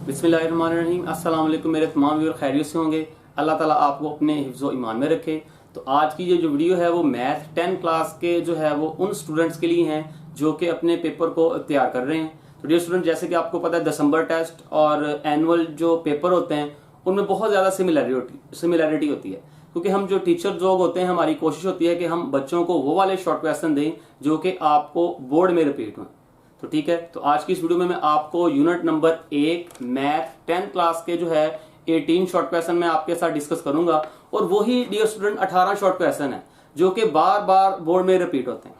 बिस्मिल्लाहिर्रहमानिर्रहीम। अस्सलाम वालेकुम मेरे तमाम व्यूअर खैरियत से होंगे। अल्लाह ताला आपको अपने हिफ्ज़ो ईमान में रखे। तो आज की ये जो वीडियो है वो मैथ 10 क्लास के जो है वो उन स्टूडेंट्स के लिए हैं जो कि अपने पेपर को तैयार कर रहे हैं। तो डियर स्टूडेंट, जैसे कि आपको पता है दिसंबर टेस्ट और एनुअल जो पेपर होते हैं उनमें बहुत ज़्यादा सिमिलैरिटी होती है, क्योंकि हम जो टीचर लोग होते हैं हमारी कोशिश होती है कि हम बच्चों को वो वाले शॉर्ट क्वेश्चन दें जो कि आपको बोर्ड में रिपीट हों। तो ठीक है, तो आज की इस वीडियो में मैं आपको यूनिट नंबर 1 मैथ 10 क्लास के जो है 18 शॉर्ट क्वेश्चन मैं आपके साथ डिस्कस करूंगा। और वही डियर स्टूडेंट 18 शॉर्ट क्वेश्चन है जो कि बार बार बोर्ड में रिपीट होते हैं।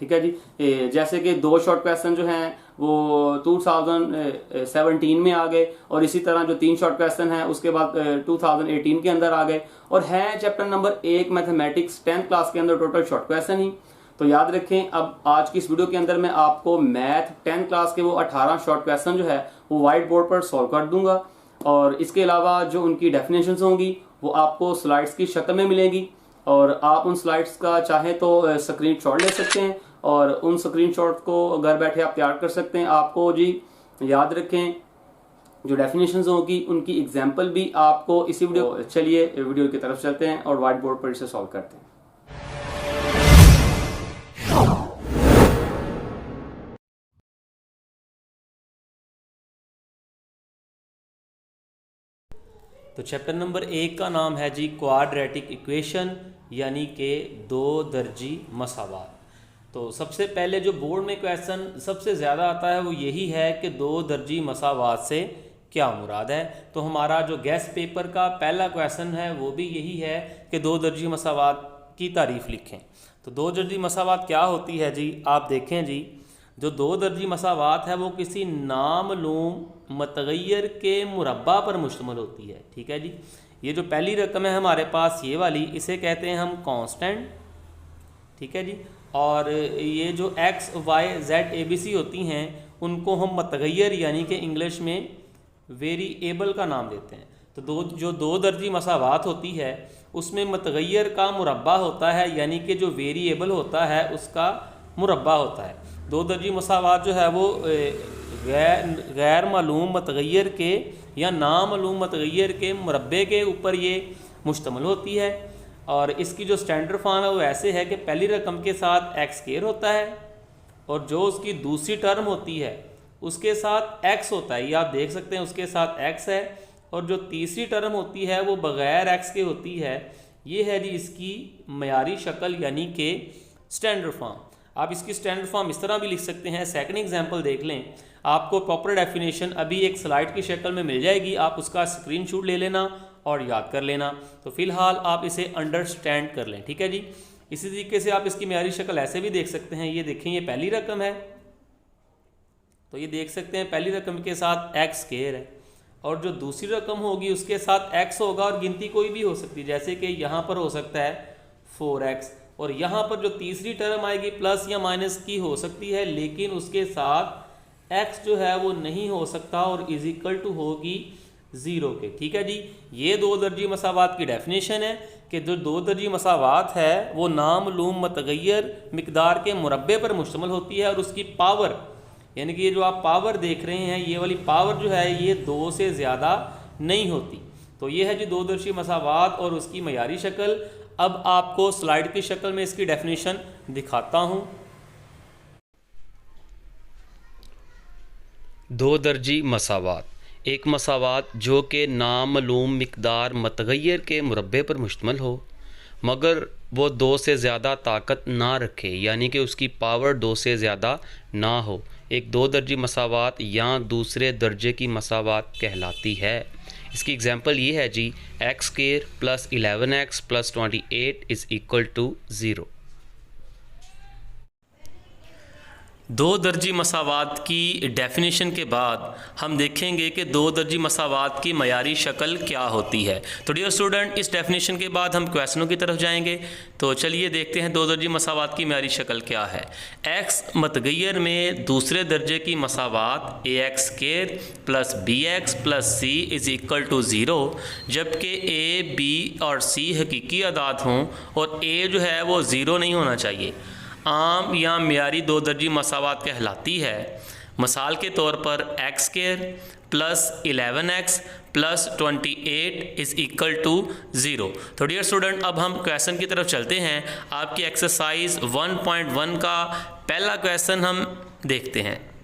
ठीक है जी, जैसे कि 2 शॉर्ट क्वेश्चन जो हैं वो 2017 में आ गए, और इसी तरह जो 3 शॉर्ट क्वेश्चन हैं उसके बाद 2018 के अंदर आ गए, और है chapter number 1 mathematics 10th class के अंदर टोटल शॉर्ट क्वेश्चन ही। तो याद रखें, अब आज की इस वीडियो के अंदर मैं आपको मैथ 10 क्लास के वो 18 शॉर्ट क्वेश्चन जो है वो व्हाइट बोर्ड पर सॉल्व कर दूंगा, और इसके अलावा जो उनकी डेफिनेशंस होंगी वो आपको स्लाइड्स की शक्ल में मिलेंगी, और आप उन स्लाइड्स का चाहे तो स्क्रीनशॉट ले सकते हैं और उन स्क्रीनशॉट को घर बैठे आप तैयार कर सकते हैं। आपको जी याद रखें, जो डेफिनेशंस होगी उनकी एग्जाम्पल भी आपको इसी वीडियो। चलिए वीडियो की तरफ चलते हैं और व्हाइट बोर्ड पर इसे सॉल्व करते हैं। तो चैप्टर नंबर 1 का नाम है जी क्वाड्रेटिक इक्वेशन, यानी कि 2 दर्जी मसावात। तो सबसे पहले जो बोर्ड में क्वेश्चन सबसे ज़्यादा आता है वो यही है कि 2 दर्जी मसावात से क्या मुराद है। तो हमारा जो गेस्ट पेपर का पहला क्वेश्चन है वो भी यही है कि 2 दर्जी मसावात की तारीफ लिखें। तो 2 दर्जी मसावात क्या होती है जी, आप देखें जी, जो 2 दर्जी मसावात है वो किसी नामलूम मतगैर के मुरब्बा पर मुश्तमिल होती है। ठीक है जी, ये जो पहली रकम है हमारे पास ये वाली, इसे कहते हैं हम कांस्टेंट। ठीक है जी, और ये जो x, y, z, ABC होती हैं उनको हम मतगैर यानी कि इंग्लिश में वेरिएबल का नाम देते हैं। तो जो 2 दर्जी मसावात होती है उसमें मतगैर का मुरब्बा होता है, यानी कि जो वेरिएबल होता है उसका मुरब्बा होता है। 2 दर्जी मसावात जो है वो गैर मालूम मतगैर के या नामालूम मतगैर के मुरब्बे के ऊपर ये मुश्तमिल होती है। और इसकी जो स्टैंडर्ड फॉर्म है वो ऐसे है कि पहली रकम के साथ एक्स स्क्वायर होता है, और जो उसकी दूसरी टर्म होती है उसके साथ एक्स होता है। ये आप देख सकते हैं उसके साथ एक्स है, और जो तीसरी टर्म होती है वो बग़ैर एक्स के होती है। ये है जी इसकी मयारी शक्ल यानी कि स्टैंडर्ड फॉर्म। आप इसकी स्टैंडर्ड फॉर्म इस तरह भी लिख सकते हैं। सेकंड एग्जांपल देख लें, आपको प्रॉपर डेफिनेशन अभी एक स्लाइड की शक्ल में मिल जाएगी, आप उसका स्क्रीनशॉट ले लेना और याद कर लेना। तो फिलहाल आप इसे अंडरस्टैंड कर लें। ठीक है जी, इसी तरीके से आप इसकी मयारी शक्ल ऐसे भी देख सकते हैं। ये देखें, ये पहली रकम है, तो ये देख सकते हैं पहली रकम के साथ एक्स स्क्वायर है, और जो दूसरी रकम होगी उसके साथ एक्स होगा, और गिनती कोई भी हो सकती है, जैसे कि यहाँ पर हो सकता है 4x, और यहाँ पर जो तीसरी टर्म आएगी प्लस या माइनस की हो सकती है, लेकिन उसके साथ x जो है वो नहीं हो सकता और इज इक्वल टू होगी 0 के। ठीक है जी, ये 2 दर्जी मसावात की डेफिनेशन है कि जो 2 दर्जी मसावात है वो नामलूम मतगैर मिकदार के मुरब्बे पर मुश्तमिल होती है, और उसकी पावर यानी कि ये जो आप पावर देख रहे हैं ये वाली पावर जो है ये 2 से ज़्यादा नहीं होती। तो ये है जी 2 दर्जी मसावात और उसकी मयारी शक्ल। अब आपको स्लाइड की शक्ल में इसकी डेफिनेशन दिखाता हूँ। 2 दर्जी मसावात, एक मसावात जो कि नामालूम मिकदार मतगैर के मुरब्बे पर मुश्तमिल हो मगर वो 2 से ज़्यादा ताकत ना रखे, यानी कि उसकी पावर 2 से ज़्यादा ना हो, एक 2 दर्जी मसावात या दूसरे दर्जे की मसावात कहलाती है। इसकी एग्जांपल ये है जी, x square plus 11x plus 28 is equal to 0। 2 दर्जी मसावात की डेफिनेशन के बाद हम देखेंगे कि 2 दर्जी मसावात की मयारी शक्ल क्या होती है। तो डियर स्टूडेंट, इस डेफिनेशन के बाद हम क्वेश्चनों की तरफ जाएंगे। तो चलिए देखते हैं 2 दर्जी मसावात की मयारी शक्ल क्या है। x मतगैर में दूसरे दर्जे की मसावात ax square plus bx plus c is equal to 0, जबकि a, b और c हकीकी अदाद हों और a जो है वो 0 नहीं होना चाहिए। आम या मियारी 2 दर्जी मसावात कहलाती है। मिसाल के तौर पर x square plus 11x plus 28 is equal to 0। तो डियर स्टूडेंट, अब हम क्वेश्चन की तरफ चलते हैं। आपकी एक्सरसाइज 1.1 का पहला क्वेश्चन हम देखते हैं।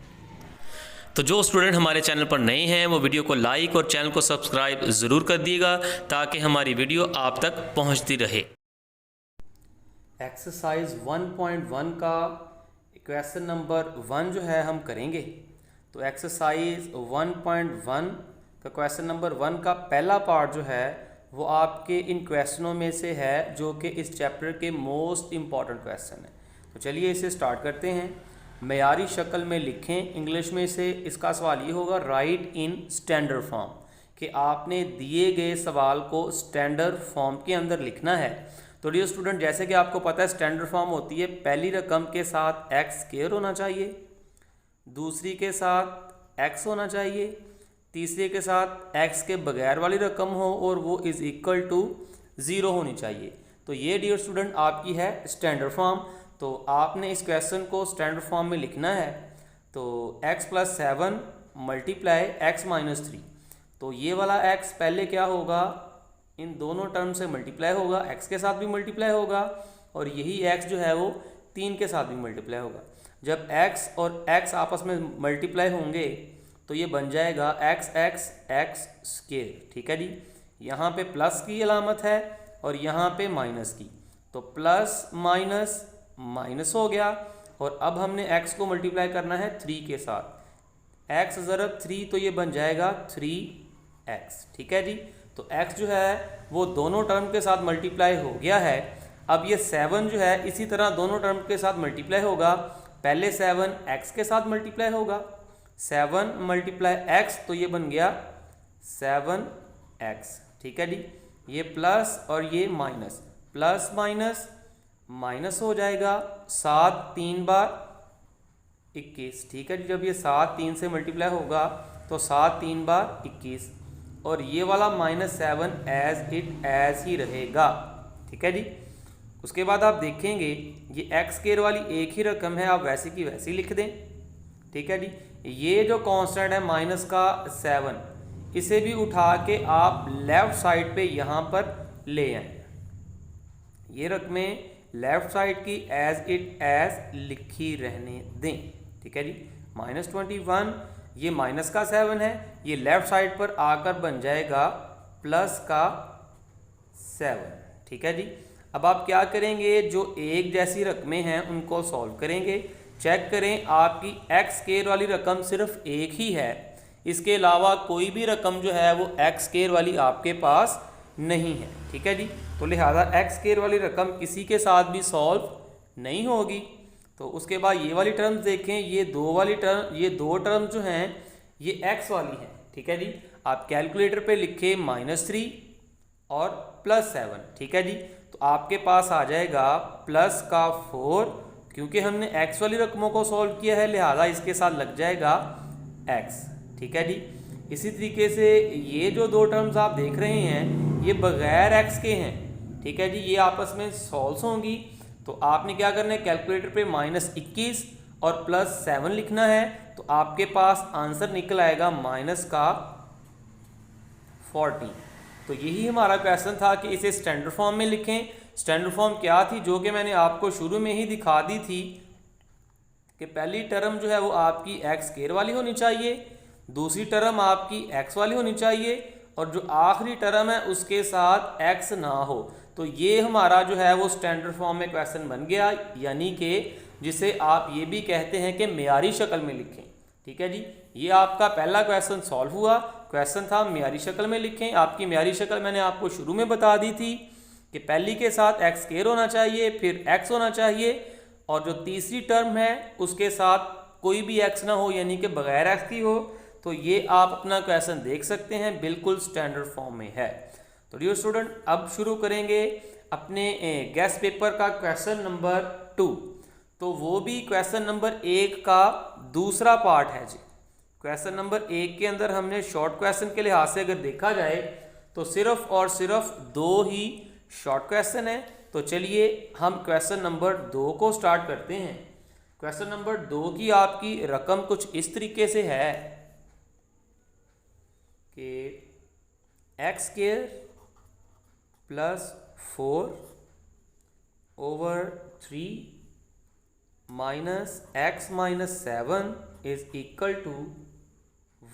तो जो स्टूडेंट हमारे चैनल पर नए हैं वो वीडियो को लाइक और चैनल को सब्सक्राइब ज़रूर कर दिएगा ताकि हमारी वीडियो आप तक पहुंचती रहे। एक्सरसाइज 1.1 का क्वेश्चन नंबर 1 जो है हम करेंगे। तो एक्सरसाइज 1.1 का क्वेश्चन नंबर 1 का पहला पार्ट जो है वो आपके इन क्वेश्चनों में से है जो कि इस चैप्टर के मोस्ट इम्पॉर्टेंट क्वेश्चन है। तो चलिए इसे स्टार्ट करते हैं। मयारी शक्ल में लिखें। इंग्लिश में से इसका सवाल ये होगा राइट इन स्टैंडर्ड फॉर्म, कि आपने दिए गए सवाल को स्टैंडर्ड फॉर्म के अंदर लिखना है। तो डियर स्टूडेंट, जैसे कि आपको पता है स्टैंडर्ड फॉर्म होती है पहली रकम के साथ एक्स स्क्वायर होना चाहिए, दूसरी के साथ एक्स होना चाहिए, तीसरे के साथ एक्स के बगैर वाली रकम हो और वो इज़ इक्वल टू 0 होनी चाहिए। तो ये डियर स्टूडेंट आपकी है स्टैंडर्ड फॉर्म। तो आपने इस क्वेश्चन को स्टैंडर्ड फॉर्म में लिखना है। तो x + 7 मल्टीप्लाई x - 3। तो ये वाला x पहले क्या होगा, इन दोनों टर्म से मल्टीप्लाई होगा, x के साथ भी मल्टीप्लाई होगा और यही x जो है वो 3 के साथ भी मल्टीप्लाई होगा। जब x और x आपस में मल्टीप्लाई होंगे तो ये बन जाएगा x स्क्वायर। ठीक है जी। यहाँ पे प्लस की अलामत है और यहाँ पे माइनस की, तो प्लस माइनस माइनस हो गया। और अब हमने x को मल्टीप्लाई करना है 3 के साथ। x ज़रब 3 तो ये बन जाएगा 3x। ठीक है जी। तो x जो है वो दोनों टर्म के साथ मल्टीप्लाई हो गया है। अब ये 7 जो है इसी तरह दोनों टर्म के साथ मल्टीप्लाई होगा। पहले 7 x के साथ मल्टीप्लाई होगा, 7 × x तो ये बन गया 7x। ठीक है जी। ये प्लस और ये माइनस, प्लस माइनस माइनस हो जाएगा। 7 3 बार 21। ठीक है जी। जब ये 7 3 से मल्टीप्लाई होगा तो 7 3 बार 21 और ये वाला -7 एज इट एज ही रहेगा। ठीक है जी। उसके बाद आप देखेंगे ये एक्स स्क्वायर वाली एक ही रकम है, आप वैसे की वैसी लिख दें। ठीक है जी। ये जो कांस्टेंट है -7, इसे भी उठा के आप लेफ़्ट साइड पे यहाँ पर ले आए। ये रकमें लेफ़्ट साइड की एज इट एज लिखी रहने दें। ठीक है जी। -21 ये माइनस का 7 है, ये लेफ़्ट साइड पर आकर बन जाएगा प्लस का 7। ठीक है जी। अब आप क्या करेंगे, जो एक जैसी रकमें हैं उनको सॉल्व करेंगे। चेक करें आपकी एक्स स्क्वायर वाली रकम सिर्फ एक ही है, इसके अलावा कोई भी रकम जो है वो एक्स स्क्वायर वाली आपके पास नहीं है। ठीक है जी। तो लिहाजा एक्स स्क्वायर वाली रकम किसी के साथ भी सॉल्व नहीं होगी। तो उसके बाद ये वाली टर्म्स देखें, ये दो टर्म जो हैं ये एक्स वाली हैं। ठीक है जी। आप कैलकुलेटर पे लिखे -3 और +7। ठीक है जी। तो आपके पास आ जाएगा प्लस का 4, क्योंकि हमने एक्स वाली रकमों को सॉल्व किया है लिहाजा इसके साथ लग जाएगा एक्स। ठीक है जी। इसी तरीके से ये जो दो टर्म्स आप देख रहे हैं ये बगैर एक्स के हैं। ठीक है जी। ये आपस में सॉल्व होंगी। तो आपने क्या करना है, कैलकुलेटर पे -21 और +7 लिखना है। तो आपके पास आंसर निकल आएगा -14। तो यही हमारा क्वेश्चन था कि इसे स्टैंडर्ड फॉर्म में लिखें। स्टैंडर्ड फॉर्म क्या थी, जो कि मैंने आपको शुरू में ही दिखा दी थी कि पहली टर्म जो है वो आपकी एक्स स्क्वायर वाली होनी चाहिए, दूसरी टर्म आपकी एक्स वाली होनी चाहिए और जो आखिरी टर्म है उसके साथ एक्स ना हो। तो ये हमारा जो है वो स्टैंडर्ड फॉर्म में क्वेश्चन बन गया, यानी कि जिसे आप ये भी कहते हैं कि मेयारी शक्ल में लिखें। ठीक है जी। ये आपका पहला क्वेश्चन सॉल्व हुआ। क्वेश्चन था मेयारी शक्ल में लिखें। आपकी मेयारी शक्ल मैंने आपको शुरू में बता दी थी कि पहली के साथ एक्स स्क्वायर होना चाहिए, फिर एक्स होना चाहिए और जो तीसरी टर्म है उसके साथ कोई भी एक्स ना हो, यानी कि बगैर एक्स की हो। तो ये आप अपना क्वेश्चन देख सकते हैं, बिल्कुल स्टैंडर्ड फॉर्म में है। तो डियर स्टूडेंट, अब शुरू करेंगे अपने गेस्ट पेपर का क्वेश्चन नंबर 2। तो वो भी क्वेश्चन नंबर 1 का दूसरा पार्ट है जी। क्वेश्चन नंबर 1 के अंदर हमने शॉर्ट क्वेश्चन के लिहाज से अगर देखा जाए तो सिर्फ और सिर्फ 2 ही शॉर्ट क्वेश्चन है। तो चलिए हम क्वेश्चन नंबर 2 को स्टार्ट करते हैं। क्वेश्चन नंबर 2 की आपकी रकम कुछ इस तरीके से है कि x square plus 4 over 3 minus x minus 7 is equal to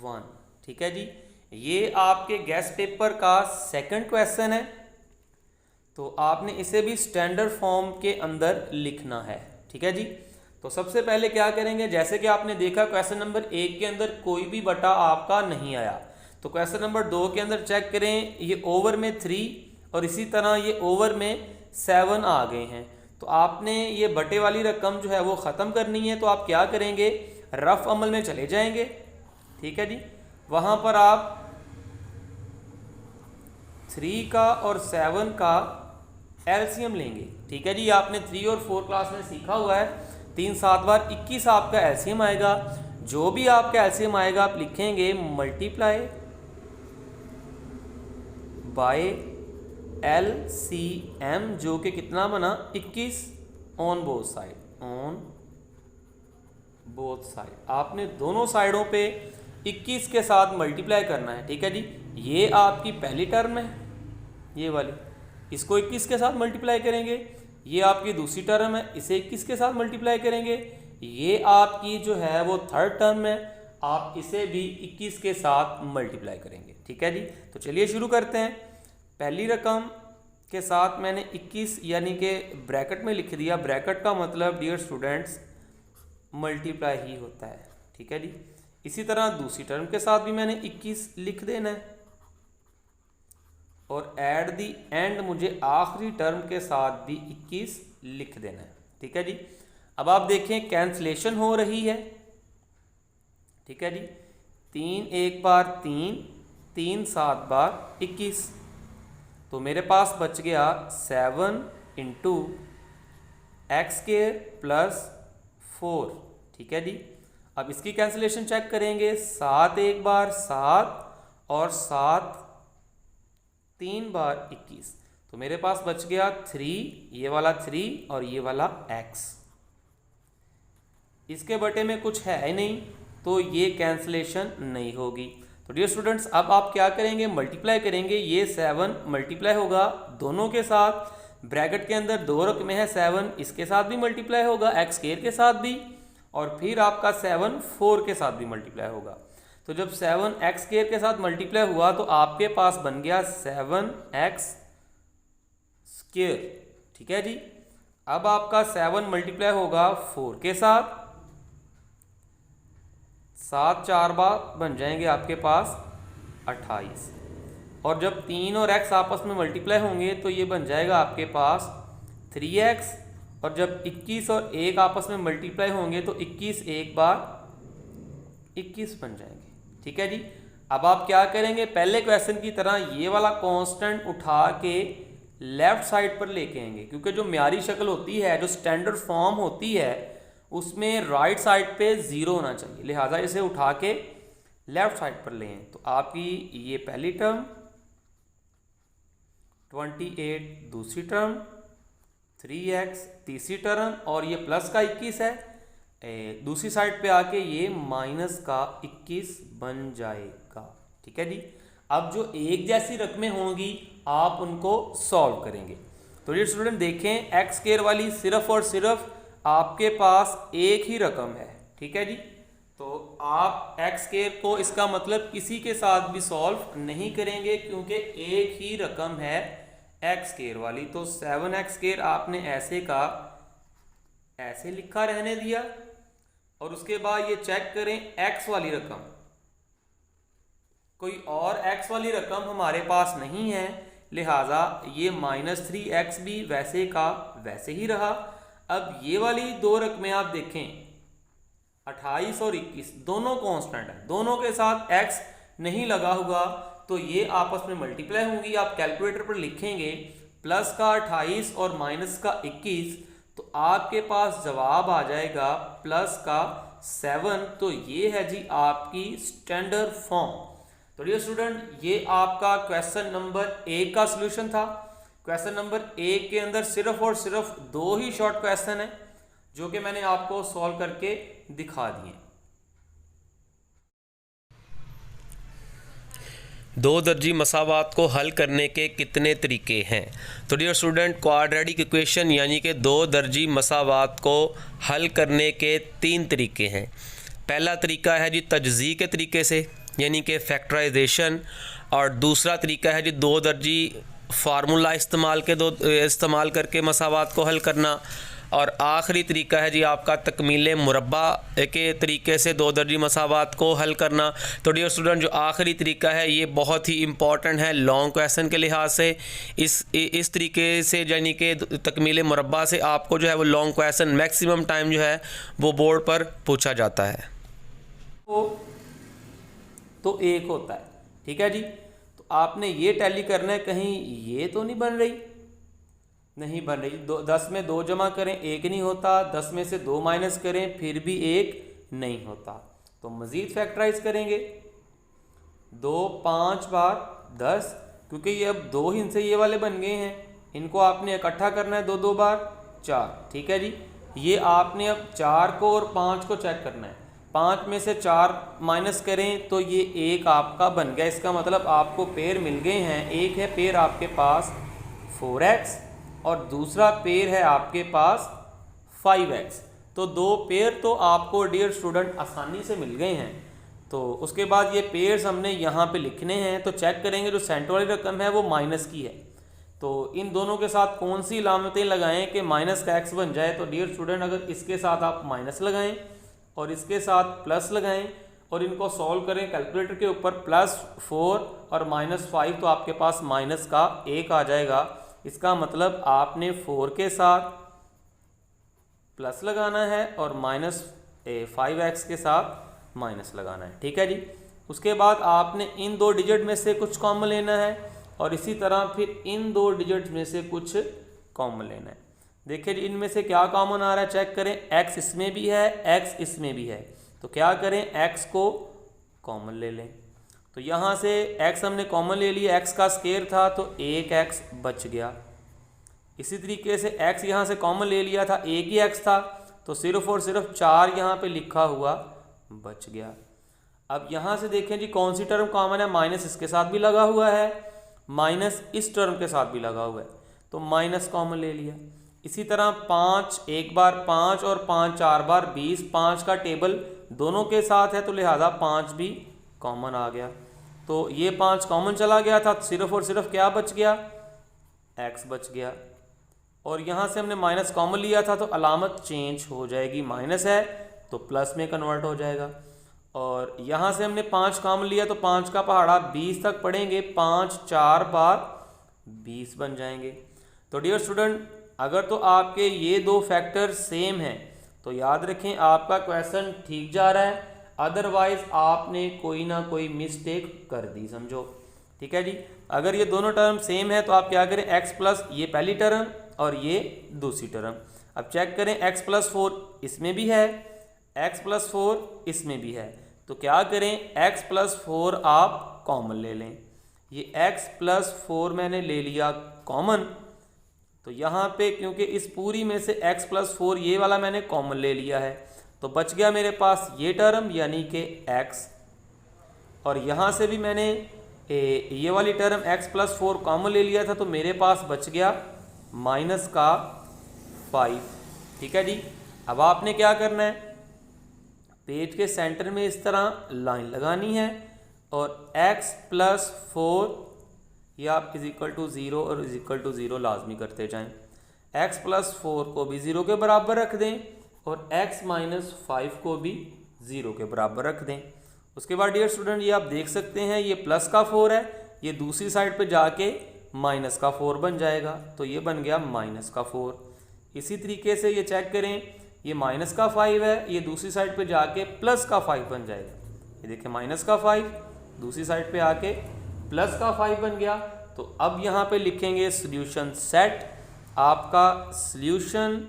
1। ठीक है जी, ये आपके गेस्ट पेपर का सेकंड क्वेश्चन है, तो आपने इसे भी स्टैंडर्ड फॉर्म के अंदर लिखना है। ठीक है जी, तो सबसे पहले क्या करेंगे, जैसे कि आपने देखा क्वेश्चन नंबर 1 के अंदर कोई भी बटा आपका नहीं आया, तो क्वेश्चन नंबर 2 के अंदर चेक करें, ये ओवर में 3 और इसी तरह ये ओवर में 7 आ गए हैं। तो आपने ये बटे वाली रकम जो है वो ख़त्म करनी है, तो आप क्या करेंगे, रफ अमल में चले जाएंगे। ठीक है जी, वहाँ पर आप 3 का और 7 का एलसीएम लेंगे। ठीक है जी, आपने 3 और 4 क्लास में सीखा हुआ है, 3 7 बार 21 आपका एलसीएम आएगा। जो भी आपका एलसीएम आएगा आप लिखेंगे मल्टीप्लाई बाय एलसीएम, जो कि कितना बना 21 on both side, on both side. आपने दोनों साइडों पे 21 के साथ मल्टीप्लाई करना है। ठीक है जी, ये आपकी पहली टर्म है, ये वाली, इसको 21 के साथ मल्टीप्लाई करेंगे। ये आपकी दूसरी टर्म है, इसे 21 के साथ मल्टीप्लाई करेंगे। ये आपकी जो है वो थर्ड टर्म है, आप इसे भी 21 के साथ मल्टीप्लाई करेंगे। ठीक है जी, तो चलिए शुरू करते हैं। पहली रकम के साथ मैंने 21 यानी कि ब्रैकेट में लिख दिया। ब्रैकेट का मतलब डियर स्टूडेंट्स मल्टीप्लाई ही होता है। ठीक है जी, इसी तरह दूसरी टर्म के साथ भी मैंने 21 लिख देना है और एट दी एंड मुझे आखिरी टर्म के साथ भी 21 लिख देना है। ठीक है जी, अब आप देखें कैंसलेशन हो रही है। ठीक है जी, 3 1 बार 3, 3 7 बार 21, तो मेरे पास बच गया 7 इंटू एक्स स्क्वायर प्लस 4। ठीक है जी, अब इसकी कैंसिलेशन चेक करेंगे, 7 1 बार 7 और 7 3 बार 21, तो मेरे पास बच गया 3, ये वाला 3 और ये वाला x। इसके बटे में कुछ है ही नहीं, तो ये कैंसिलेशन नहीं होगी। तो डियर स्टूडेंट्स, अब आप क्या करेंगे, मल्टीप्लाई करेंगे। ये 7 मल्टीप्लाई होगा दोनों के साथ, ब्रैकेट के अंदर 2 रकमें हैं 7, इसके साथ भी मल्टीप्लाई होगा, एक्स स्क्वायर के साथ भी, और फिर आपका 7 4 के साथ भी मल्टीप्लाई होगा। तो जब 7 एक्स स्क्वायर के साथ मल्टीप्लाई हुआ तो आपके पास बन गया 7 एक्स स्क्वायर। ठीक है जी, अब आपका 7 मल्टीप्लाई होगा 4 के साथ, 7 4 बार बन जाएंगे आपके पास 28, और जब 3 और x आपस में मल्टीप्लाई होंगे तो ये बन जाएगा आपके पास 3x, और जब 21 और 1 आपस में मल्टीप्लाई होंगे तो 21 1 बार 21 बन जाएंगे। ठीक है जी, अब आप क्या करेंगे, पहले क्वेश्चन की तरह ये वाला कांस्टेंट उठा के लेफ्ट साइड पर लेके आएंगे, क्योंकि जो म्यारी शक्ल होती है, जो स्टैंडर्ड फॉर्म होती है, उसमें राइट साइड पे 0 होना चाहिए, लिहाजा इसे उठा के लेफ्ट साइड पर लें। तो आपकी ये पहली टर्म, 28 दूसरी टर्म, 3x तीसरी टर्म, और ये प्लस का 21 है, दूसरी साइड पे आके ये माइनस का 21 बन जाएगा। ठीक है जी, अब जो एक जैसी रकमें होंगी आप उनको सॉल्व करेंगे। तो ये स्टूडेंट देखें, एक्स स्क्वायर वाली सिर्फ और सिर्फ आपके पास एक ही रकम है। ठीक है जी, तो आप एक्स स्क्वायर को इसका मतलब किसी के साथ भी सॉल्व नहीं करेंगे, क्योंकि एक ही रकम है एक्स स्क्वायर वाली। तो 7x स्क्वायर आपने ऐसे का ऐसे लिखा रहने दिया, और उसके बाद ये चेक करें x वाली रकम, कोई और x वाली रकम हमारे पास नहीं है, लिहाजा ये -3x भी वैसे का वैसे ही रहा। अब ये वाली 2 रकमें आप देखें, 28 और 21 दोनों कांस्टेंट है, दोनों के साथ x नहीं लगा हुआ, तो ये आपस में मल्टीप्लाई होंगी। आप कैलकुलेटर पर लिखेंगे प्लस का 28 और माइनस का 21, तो आपके पास जवाब आ जाएगा प्लस का 7। तो ये है जी आपकी स्टैंडर्ड फॉर्म। तो डियर स्टूडेंट, ये आपका क्वेश्चन नंबर 1 का सॉल्यूशन था। क्वेश्चन नंबर 1 के अंदर सिर्फ और सिर्फ 2 ही शॉर्ट क्वेश्चन है, जो कि मैंने आपको सॉल्व करके दिखा दिए। दो दर्जी मसावात को हल करने के कितने तरीके हैं? तो डियर स्टूडेंट, क्वाड्रेटिक इक्वेशन यानी कि दो दर्जी मसावात को हल करने के 3 तरीके हैं। पहला तरीका है जी तजज़ी के तरीके से यानी कि फैक्टराइजेशन, और दूसरा तरीका है जी दो दर्जी फार्मूला इस्तेमाल करके मसावात को हल करना, और आखिरी तरीका है जी आपका तकमील मुरब्बा के तरीके से दो दर्जी मसावात को हल करना। तो डियर स्टूडेंट, जो आखिरी तरीका है ये बहुत ही इम्पॉर्टेंट है लॉन्ग क्वेश्चन के लिहाज से। इस तरीके से यानी कि तकमील मुरब्बा से आपको जो है वो लॉन्ग क्वेश्चन मैक्सिमम टाइम जो है वो बोर्ड पर पूछा जाता है। तो एक होता है, ठीक है जी। तो आपने ये टैली करना है, कहीं ये तो नहीं बन रही, नहीं बन रही। 10 में 2 जमा करें 1 नहीं होता, 10 में से 2 माइनस करें फिर भी 1 नहीं होता। तो मज़ीद फैक्टराइज करेंगे 2 5 बार 10, क्योंकि ये अब 2 हिस्से ये वाले बन गए हैं, इनको आपने इकट्ठा करना है 2 2 बार 4, ठीक है जी। ये आपने अब 4 को और 5 को चेक करना है, 5 में से 4 माइनस करें तो ये 1 आपका बन गया। इसका मतलब आपको पेयर मिल गए हैं। एक है पेयर आपके पास 4x और दूसरा पेयर है आपके पास 5x। तो 2 पेयर तो आपको डियर स्टूडेंट आसानी से मिल गए हैं। तो उसके बाद ये पेयर्स हमने यहाँ पे लिखने हैं। तो चेक करेंगे जो सेंटर वाली रकम है वो माइनस की है, तो इन दोनों के साथ कौन सी लामतें लगाएं कि माइनस का x बन जाए। तो डियर स्टूडेंट, अगर इसके साथ आप माइनस लगाएं और इसके साथ प्लस लगाएं और इनको सॉल्व करें कैलकुलेटर के ऊपर, +4 और -5, तो आपके पास माइनस का 1 आ जाएगा। इसका मतलब आपने 4 के साथ प्लस लगाना है और -5x के साथ माइनस लगाना है, ठीक है जी। उसके बाद आपने इन 2 डिजिट में से कुछ कॉमन लेना है और इसी तरह फिर इन 2 डिजिट में से कुछ कॉमन लेना है। देखिए जी, इनमें से क्या कॉमन आ रहा है चेक करें। x इसमें भी है, x इसमें भी है, तो क्या करें, x को कॉमन ले लें। तो यहाँ से x हमने कॉमन ले लिया, x का स्क्वायर था तो 1x बच गया। इसी तरीके से x यहाँ से कॉमन ले लिया था, एक ही x था, तो सिर्फ और सिर्फ 4 यहाँ पे लिखा हुआ बच गया। अब यहाँ से देखें जी कौन सी टर्म कॉमन है, माइनस इसके साथ भी लगा हुआ है, माइनस इस टर्म के साथ भी लगा हुआ है, तो माइनस कॉमन ले लिया। इसी तरह 5 एक बार 5 और 5 4 बार 20, 5 का टेबल दोनों के साथ है तो लिहाजा 5 भी कॉमन आ गया। तो ये 5 कॉमन चला गया था, सिर्फ और सिर्फ क्या बच गया, x बच गया। और यहाँ से हमने माइनस कॉमन लिया था तो अलामत चेंज हो जाएगी, माइनस है तो प्लस में कन्वर्ट हो जाएगा। और यहाँ से हमने 5 कॉमन लिया तो 5 का पहाड़ा 20 तक पढ़ेंगे, 5 4 बार 20 बन जाएंगे। तो डियर स्टूडेंट, अगर तो आपके ये 2 फैक्टर सेम हैं तो याद रखें आपका क्वेश्चन ठीक जा रहा है, अदरवाइज आपने कोई ना कोई मिस्टेक कर दी, समझो, ठीक है जी। अगर ये दोनों टर्म सेम है तो आप क्या करें, x प्लस ये पहली टर्म और ये दूसरी टर्म। अब चेक करें, x प्लस 4 इसमें भी है, x प्लस 4 इसमें भी है, तो क्या करें, x प्लस 4 आप कॉमन ले लें। ये x प्लस 4 मैंने ले लिया कॉमन, तो यहाँ पे क्योंकि इस पूरी में से x प्लस 4 ये वाला मैंने कॉमन ले लिया है तो बच गया मेरे पास ये टर्म यानी कि x, और यहाँ से भी मैंने ये वाली टर्म x प्लस 4 कॉमन ले लिया था तो मेरे पास बच गया माइनस का 5, ठीक है जी। अब आपने क्या करना है, पेज के सेंटर में इस तरह लाइन लगानी है और x प्लस 4 या आप =0 और =0 लाजमी करते जाएं। x प्लस 4 को भी 0 के बराबर रख दें और x माइनस 5 को भी 0 के बराबर रख दें। उसके बाद डियर स्टूडेंट, ये आप देख सकते हैं ये प्लस का 4 है, ये दूसरी साइड पे जाके माइनस का 4 बन जाएगा, तो ये बन गया माइनस का 4। इसी तरीके से ये चेक करें, ये माइनस का 5 है, ये दूसरी साइड पे जाके प्लस का 5 बन जाएगा। ये देखिए माइनस का 5 दूसरी साइड पे आके प्लस का 5 बन गया। तो अब यहाँ पे लिखेंगे सोल्यूशन सेट। आपका सोल्यूशन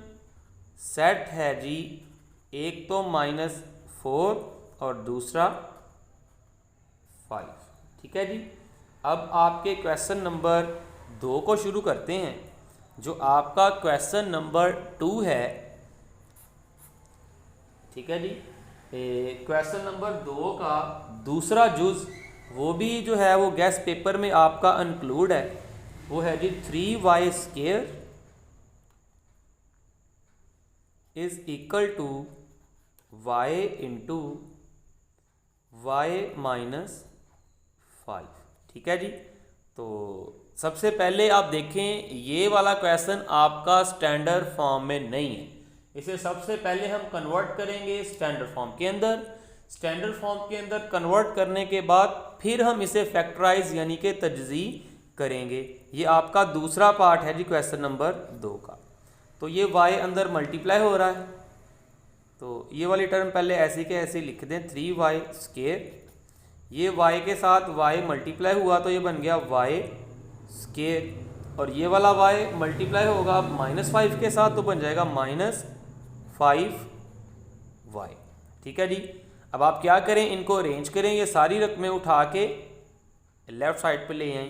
सेट है जी, एक तो -4 और दूसरा 5, ठीक है जी। अब आपके क्वेश्चन नंबर 2 को शुरू करते हैं। जो आपका क्वेश्चन नंबर 2 है, ठीक है जी, क्वेश्चन नंबर 2 का दूसरा जुज वो भी जो है वो गेस्ट पेपर में आपका इंक्लूड है, वो है जी 3y² is equal to y into y minus 5। ठीक है जी। तो सबसे पहले आप देखें ये वाला क्वेश्चन आपका स्टैंडर्ड फॉर्म में नहीं है, इसे सबसे पहले हम कन्वर्ट करेंगे स्टैंडर्ड फॉर्म के अंदर। स्टैंडर्ड फॉर्म के अंदर कन्वर्ट करने के बाद फिर हम इसे फैक्टराइज यानी कि तजज़ी करेंगे। ये आपका दूसरा पार्ट है जी क्वेश्चन नंबर 2 का। तो ये y अंदर मल्टीप्लाई हो रहा है, तो ये वाली टर्म पहले ऐसे के ऐसे लिख दें 3y²। ये y के साथ y मल्टीप्लाई हुआ तो ये बन गया y², और ये वाला y मल्टीप्लाई होगा -5 के साथ तो बन जाएगा -5y। ठीक है जी। अब आप क्या करें, इनको अरेंज करें, ये सारी रकमें उठा के लेफ़्ट साइड पे ले आएँ।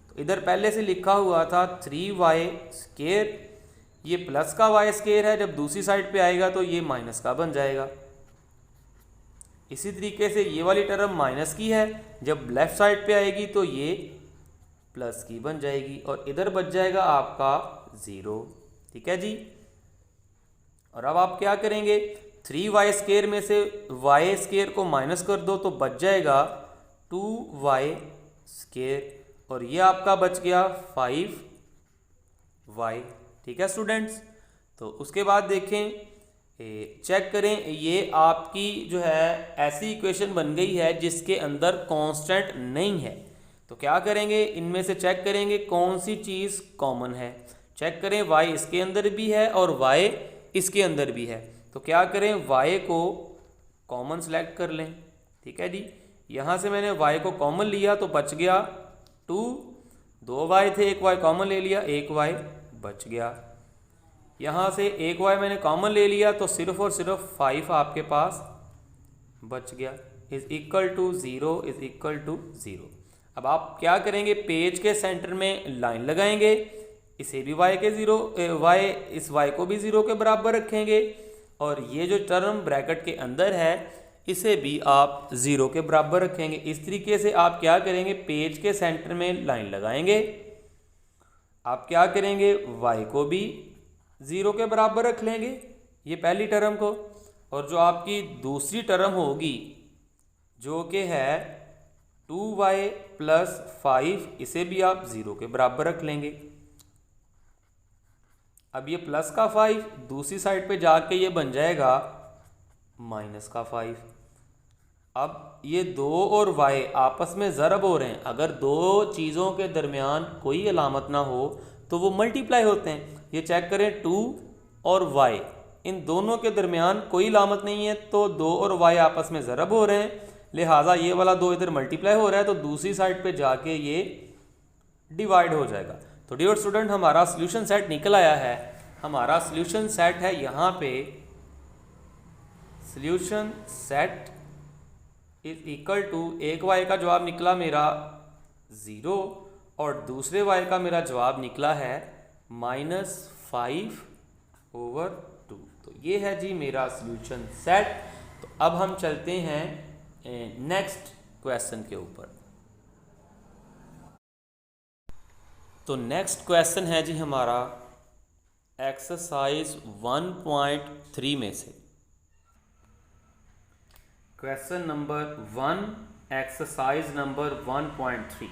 तो इधर पहले से लिखा हुआ था 3y², ये प्लस का y² है, जब दूसरी साइड पे आएगा तो ये माइनस का बन जाएगा। इसी तरीके से ये वाली टर्म माइनस की है, जब लेफ़्ट साइड पे आएगी तो ये प्लस की बन जाएगी, और इधर बच जाएगा आपका 0। ठीक है जी। और अब आप क्या करेंगे, 3y² में से y² को माइनस कर दो तो बच जाएगा 2y², और ये आपका बच गया 5y। ठीक है स्टूडेंट्स। तो उसके बाद देखें, चेक करें, ये आपकी जो है ऐसी इक्वेशन बन गई है जिसके अंदर कांस्टेंट नहीं है। तो क्या करेंगे, इनमें से चेक करेंगे कौन सी चीज़ कॉमन है। चेक करें y इसके अंदर भी है और y इसके अंदर भी है, तो क्या करें, y को कॉमन सेलेक्ट कर लें। ठीक है जी। यहाँ से मैंने y को कॉमन लिया तो बच गया 2, 2y थे, 1y कॉमन ले लिया, 1y बच गया। यहाँ से 1y मैंने कॉमन ले लिया तो सिर्फ और सिर्फ 5 आपके पास बच गया, is equal to 0 is equal to 0। अब आप क्या करेंगे, पेज के सेंटर में लाइन लगाएंगे, इसे भी y के 0 y इस y को भी 0 के बराबर रखेंगे, और ये जो टर्म ब्रैकेट के अंदर है इसे भी आप 0 के बराबर रखेंगे। इस तरीके से आप क्या करेंगे, पेज के सेंटर में लाइन लगाएंगे, आप क्या करेंगे, y को भी 0 के बराबर रख लेंगे, ये पहली टर्म को, और जो आपकी दूसरी टर्म होगी जो कि है 2y + 5, इसे भी आप 0 के बराबर रख लेंगे। अब ये प्लस का 5 दूसरी साइड पे जाके ये बन जाएगा माइनस का 5। अब ये 2 और y आपस में ज़रब हो रहे हैं, अगर दो चीज़ों के दरमियान कोई अलामत ना हो तो वो मल्टीप्लाई होते हैं। ये चेक करें, 2 और y इन दोनों के दरमियान कोई अलामत नहीं है, तो 2 और y आपस में ज़रब हो रहे हैं, लिहाजा ये वाला 2 इधर मल्टीप्लाई हो रहा है तो दूसरी साइड पे जाके ये डिवाइड हो जाएगा। तो डियर स्टूडेंट, हमारा सॉल्यूशन सेट निकल आया है। हमारा सॉल्यूशन सेट है यहाँ पे, solution set is equal to, एक y का जवाब निकला मेरा 0 और दूसरे y का मेरा जवाब निकला है -5/2। तो ये है जी मेरा सॉल्यूशन सेट। तो अब हम चलते हैं नेक्स्ट क्वेश्चन के ऊपर। तो नेक्स्ट क्वेश्चन है जी हमारा एक्सरसाइज 1.3 में से क्वेश्चन नंबर 1, एक्सरसाइज नंबर 1.3।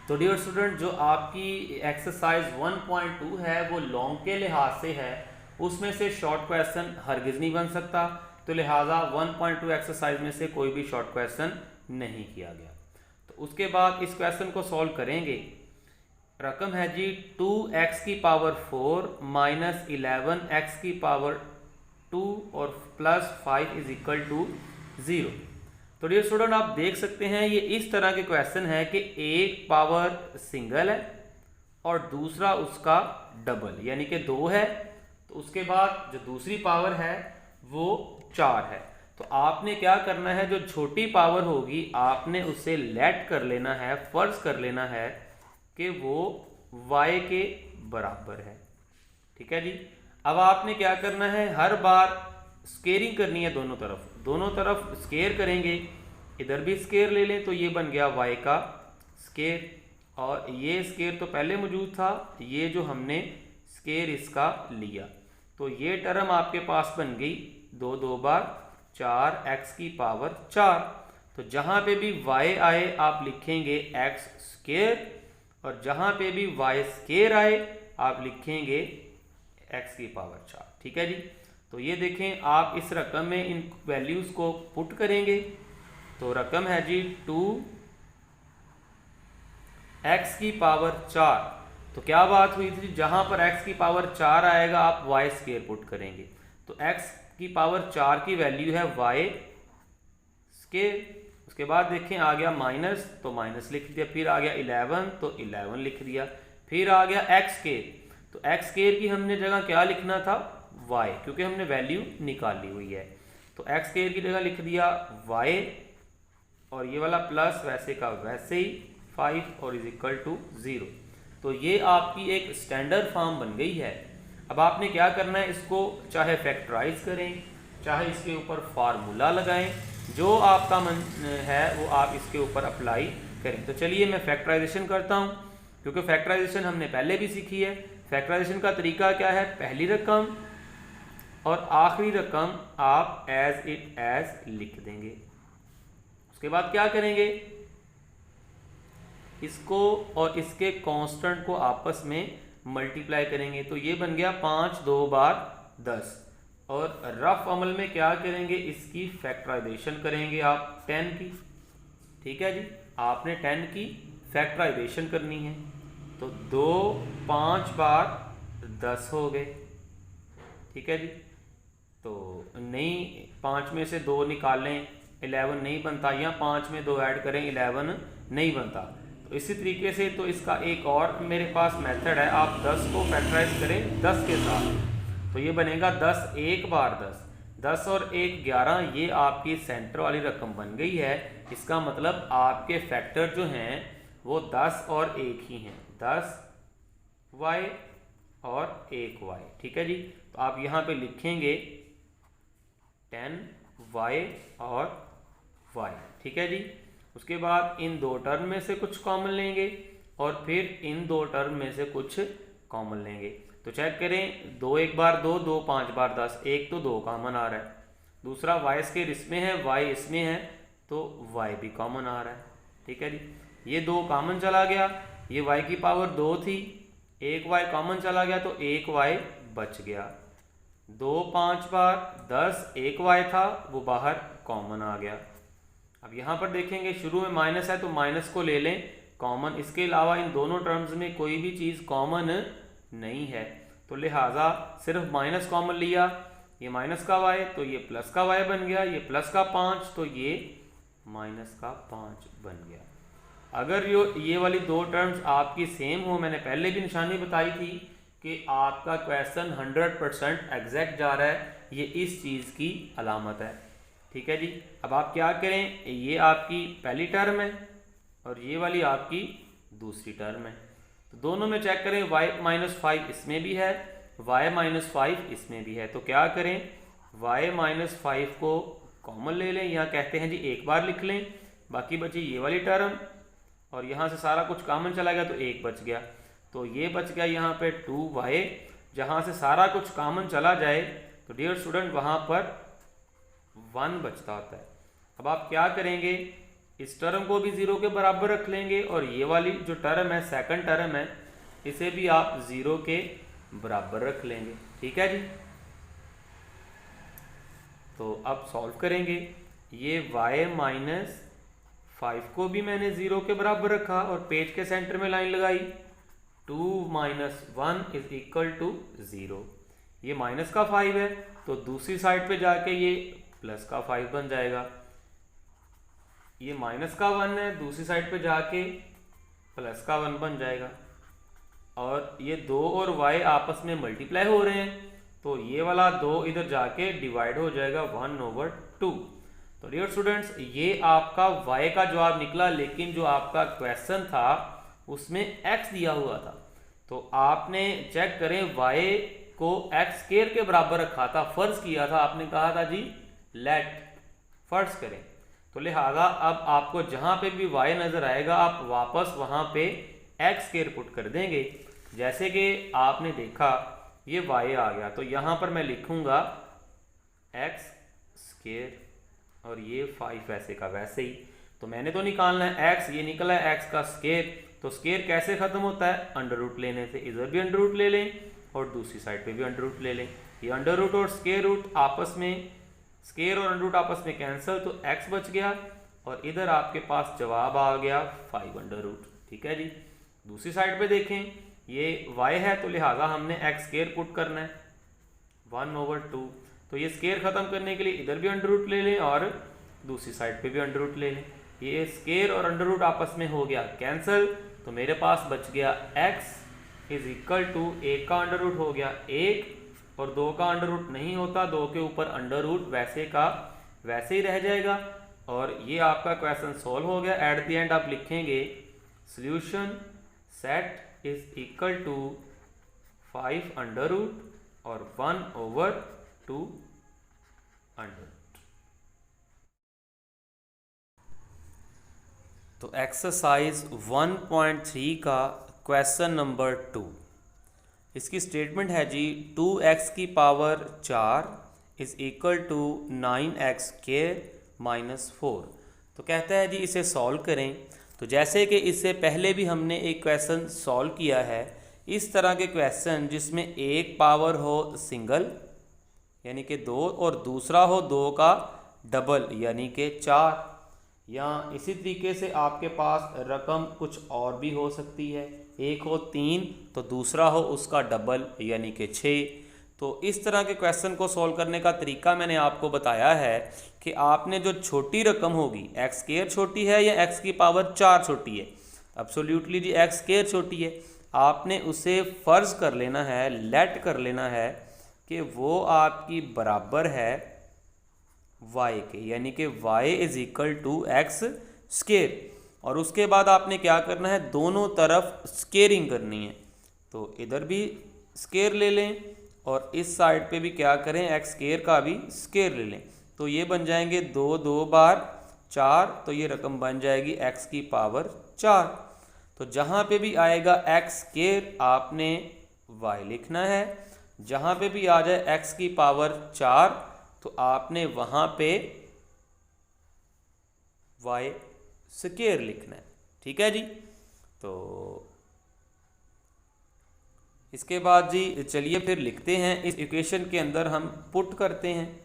तो डियर स्टूडेंट, जो आपकी एक्सरसाइज 1.2 है वो लॉन्ग के लिहाज से है, उसमें से शॉर्ट क्वेश्चन हरगिज़ नहीं बन सकता, तो लिहाजा 1.2 एक्सरसाइज में से कोई भी शॉर्ट क्वेश्चन नहीं किया गया। तो उसके बाद इस क्वेश्चन को सॉल्व करेंगे। रकम है जी 2x की पावर 4 माइनस 11x की पावर 2 और प्लस 5 इज इक्वल टू 0। तो डियर स्टूडेंट, आप देख सकते हैं ये इस तरह के क्वेश्चन है कि एक पावर सिंगल है और दूसरा उसका डबल यानी कि 2 है, तो उसके बाद जो दूसरी पावर है वो 4 है। तो आपने क्या करना है, जो छोटी पावर होगी आपने उससे लेट कर लेना है, फर्ज कर लेना है कि वो y के बराबर है। ठीक है जी। अब आपने क्या करना है, हर बार स्केयरिंग करनी है दोनों तरफ स्केयर करेंगे इधर भी स्केयर ले लें तो ये बन गया y का स्केयर, और ये स्केयर तो पहले मौजूद था, ये जो हमने स्केयर इसका लिया, तो ये टर्म आपके पास बन गई 2 2 बार 4 x की पावर 4। तो जहाँ पे भी y आए आप लिखेंगे x स्केयर, और जहाँ पे भी y स्केयर आए आप लिखेंगे x की पावर 4। ठीक है जी। तो ये देखें, आप इस रकम में इन वैल्यूज़ को पुट करेंगे तो रकम है जी 2x की पावर 4। तो क्या बात हुई थी, जहां पर x की पावर 4 आएगा आप y स्केयर पुट करेंगे, तो x की पावर 4 की वैल्यू है y स्केयर। उसके बाद देखें आ गया माइनस, तो माइनस लिख दिया, फिर आ गया 11 तो 11 लिख दिया, फिर आ गया x स्केयर, तो x स्केयर की हमने जगह क्या लिखना था y, क्योंकि हमने वैल्यू निकाली हुई है, तो x स्केयर की जगह लिख दिया y, और ये वाला प्लस वैसे का वैसे ही 5 और इज इक्वल टू 0। तो ये आपकी एक स्टैंडर्ड फॉर्म बन गई है। अब आपने क्या करना है, इसको चाहे फैक्टराइज करें, चाहे इसके ऊपर फार्मूला लगाएं, जो आपका मन है वो आप इसके ऊपर अप्लाई करें। तो चलिए मैं फैक्टराइजेशन करता हूँ, क्योंकि फैक्टराइजेशन हमने पहले भी सीखी है। फैक्टराइजेशन का तरीका क्या है, पहली रकम और आखिरी रकम आप एज इट एज लिख देंगे। उसके बाद क्या करेंगे, इसको और इसके कांस्टेंट को आपस में मल्टीप्लाई करेंगे, तो ये बन गया 5 2 बार 10, और रफ अमल में क्या करेंगे, इसकी फैक्टराइजेशन करेंगे आप 10 की। ठीक है जी, आपने 10 की फैक्टराइजेशन करनी है, तो 2 5 बार 10 हो गए। ठीक है जी, तो नहीं 5 में से 2 निकालें 11 नहीं बनता, या 5 में 2 ऐड करें 11 नहीं बनता। तो इसी तरीके से तो इसका एक और मेरे पास मेथड है, आप 10 को फैक्टराइज करें 10 के साथ, तो ये बनेगा 10 1 बार 10, 10 और 1 11, ये आपकी सेंटर वाली रकम बन गई है। इसका मतलब आपके फैक्टर जो हैं वो 10 और 1 ही हैं, 10y और 1y। ठीक है जी, तो आप यहाँ पे लिखेंगे 10y और y। ठीक है जी, उसके बाद इन दो टर्म में से कुछ कॉमन लेंगे और फिर इन दो टर्म में से कुछ कॉमन लेंगे। तो चेक करें, 2 1 बार 2, 2 5 बार 10, एक तो 2 कॉमन आ रहा है, दूसरा y स्केयर इसमें है y इसमें है, तो y भी कॉमन आ रहा है। ठीक है जी, ये 2 कॉमन चला गया, ये y की पावर 2 थी, 1y कॉमन चला गया तो 1y बच गया। 2 5 बार 10, 1y था वो बाहर कॉमन आ गया। अब यहाँ पर देखेंगे शुरू में माइनस है तो माइनस को ले लें कॉमन, इसके अलावा इन दोनों टर्म्स में कोई भी चीज़ कॉमन नहीं है, तो लिहाजा सिर्फ माइनस कॉमन लिया, ये माइनस का y तो ये प्लस का y बन गया, ये प्लस का 5 तो ये माइनस का 5 बन गया। अगर ये वाली दो टर्म्स आपकी सेम हो, मैंने पहले भी निशानी बताई थी कि आपका क्वेश्चन 100% एग्जैक्ट जा रहा है, ये इस चीज़ की अलामत है। ठीक है जी, अब आप क्या करें, ये आपकी पहली टर्म है और ये वाली आपकी दूसरी टर्म है, तो दोनों में चेक करें y-5 इसमें भी है, y-5 इसमें भी है, तो क्या करें y-5 को कॉमन ले लें, यहाँ कहते हैं जी एक बार लिख लें, बाकी बची ये वाली टर्म और यहाँ से सारा कुछ कॉमन चला गया तो 1 बच गया, तो ये बच गया यहाँ पे 2y, जहाँ से सारा कुछ कॉमन चला जाए तो डियर स्टूडेंट वहाँ पर 1 बचता होता है। अब आप क्या करेंगे, इस टर्म को भी 0 के बराबर रख लेंगे और ये वाली जो टर्म है सेकंड टर्म है इसे भी आप 0 के बराबर रख लेंगे। ठीक है जी, तो अब सॉल्व करेंगे, ये y-5 को भी मैंने 0 के बराबर रखा और पेज के सेंटर में लाइन लगाई, 2 - 1 = 0। ये माइनस का 5 है तो दूसरी साइड पे जाके ये प्लस का 5 बन जाएगा, ये माइनस का 1 है दूसरी साइड पे जाके प्लस का 1 बन जाएगा, और ये 2 और y आपस में मल्टीप्लाई हो रहे हैं तो ये वाला 2 इधर जाके डिवाइड हो जाएगा 1/2। तो डियर स्टूडेंट्स ये आपका y का जवाब निकला, लेकिन जो आपका क्वेश्चन था उसमें x दिया हुआ था, तो आपने चेक करें y को x स्क्वायर के बराबर रखा था, फर्ज किया था, आपने कहा था जी लेट फर्ज करें, तो लिहाजा अब आपको जहाँ पे भी y नज़र आएगा आप वापस वहाँ पे एक्स स्क्वायर पुट कर देंगे। जैसे कि आपने देखा ये y आ गया, तो यहाँ पर मैं लिखूँगा एक्स स्क्वायर और ये 5 वैसे का वैसे ही। तो मैंने तो निकालना है x, ये निकला है x का स्क्वायर। तो स्क्वायर कैसे ख़त्म होता है? अंडर रूट लेने से। इधर भी अंडर रूट ले लें और दूसरी साइड पे भी अंडर रूट ले लें। ये अंडर रूट और स्क्वायर रूट आपस में, स्क्वायर और अंडर रूट आपस में कैंसिल, तो x बच गया और इधर आपके पास जवाब आ गया 5 अंडर रूट। ठीक है जी। दूसरी साइड पे देखें, ये y है तो लिहाजा हमने x स्क्वायर पुट करना है 1/2। तो ये स्क्वायर ख़त्म करने के लिए इधर भी अंडर रूट ले लें और दूसरी साइड पे भी अंडर रूट ले लें। ये स्क्वायर और अंडर रूट आपस में हो गया कैंसिल, तो मेरे पास बच गया x इज इक्वल टू 1 का अंडर रूट हो गया 1 और 2 का अंडर रूट नहीं होता, 2 के ऊपर अंडर रूट वैसे का वैसे ही रह जाएगा। और ये आपका क्वेश्चन सॉल्व हो गया। एट द एंड आप लिखेंगे solution set is equal to 5 under root और 1/2 अंडर रूट। तो एक्सरसाइज 1.3 का क्वेश्चन नंबर 2, इसकी स्टेटमेंट है जी 2x की power 4 is equal to 9x square minus 4। तो कहता है जी इसे सॉल्व करें। तो जैसे कि इससे पहले भी हमने एक क्वेश्चन सॉल्व किया है, इस तरह के क्वेश्चन जिसमें एक पावर हो सिंगल यानी कि 2 और दूसरा हो 2 का डबल यानी कि 4, या इसी तरीके से आपके पास रकम कुछ और भी हो सकती है, एक हो 3 तो दूसरा हो उसका डबल यानी कि 6। तो इस तरह के क्वेश्चन को सॉल्व करने का तरीका मैंने आपको बताया है कि आपने जो छोटी रकम होगी, एक्स स्क्वायर छोटी है या एक्स की पावर 4 छोटी है, एब्सोल्युटली जी एक्स स्क्वायर छोटी है, आपने उसे फ़र्ज़ कर लेना है, लेट कर लेना है कि वो आपकी बराबर है y के, यानी कि y is equal to x square. और उसके बाद आपने क्या करना है, दोनों तरफ स्क्वेयरिंग करनी है। तो इधर भी स्क्वायर ले लें और इस साइड पे भी क्या करें, एक्स स्क्वायर का भी स्क्वायर ले लें। तो ये बन जाएंगे 2 2 बार 4, तो ये रकम बन जाएगी x की पावर 4। तो जहाँ पे भी आएगा एक्स स्क्वायर आपने y लिखना है, जहाँ पे भी आ जाए x की पावर 4 तो आपने वहाँ पे y स्क्वायर लिखना है। ठीक है जी। तो इसके बाद जी चलिए फिर लिखते हैं, इस इक्वेशन के अंदर हम पुट करते हैं।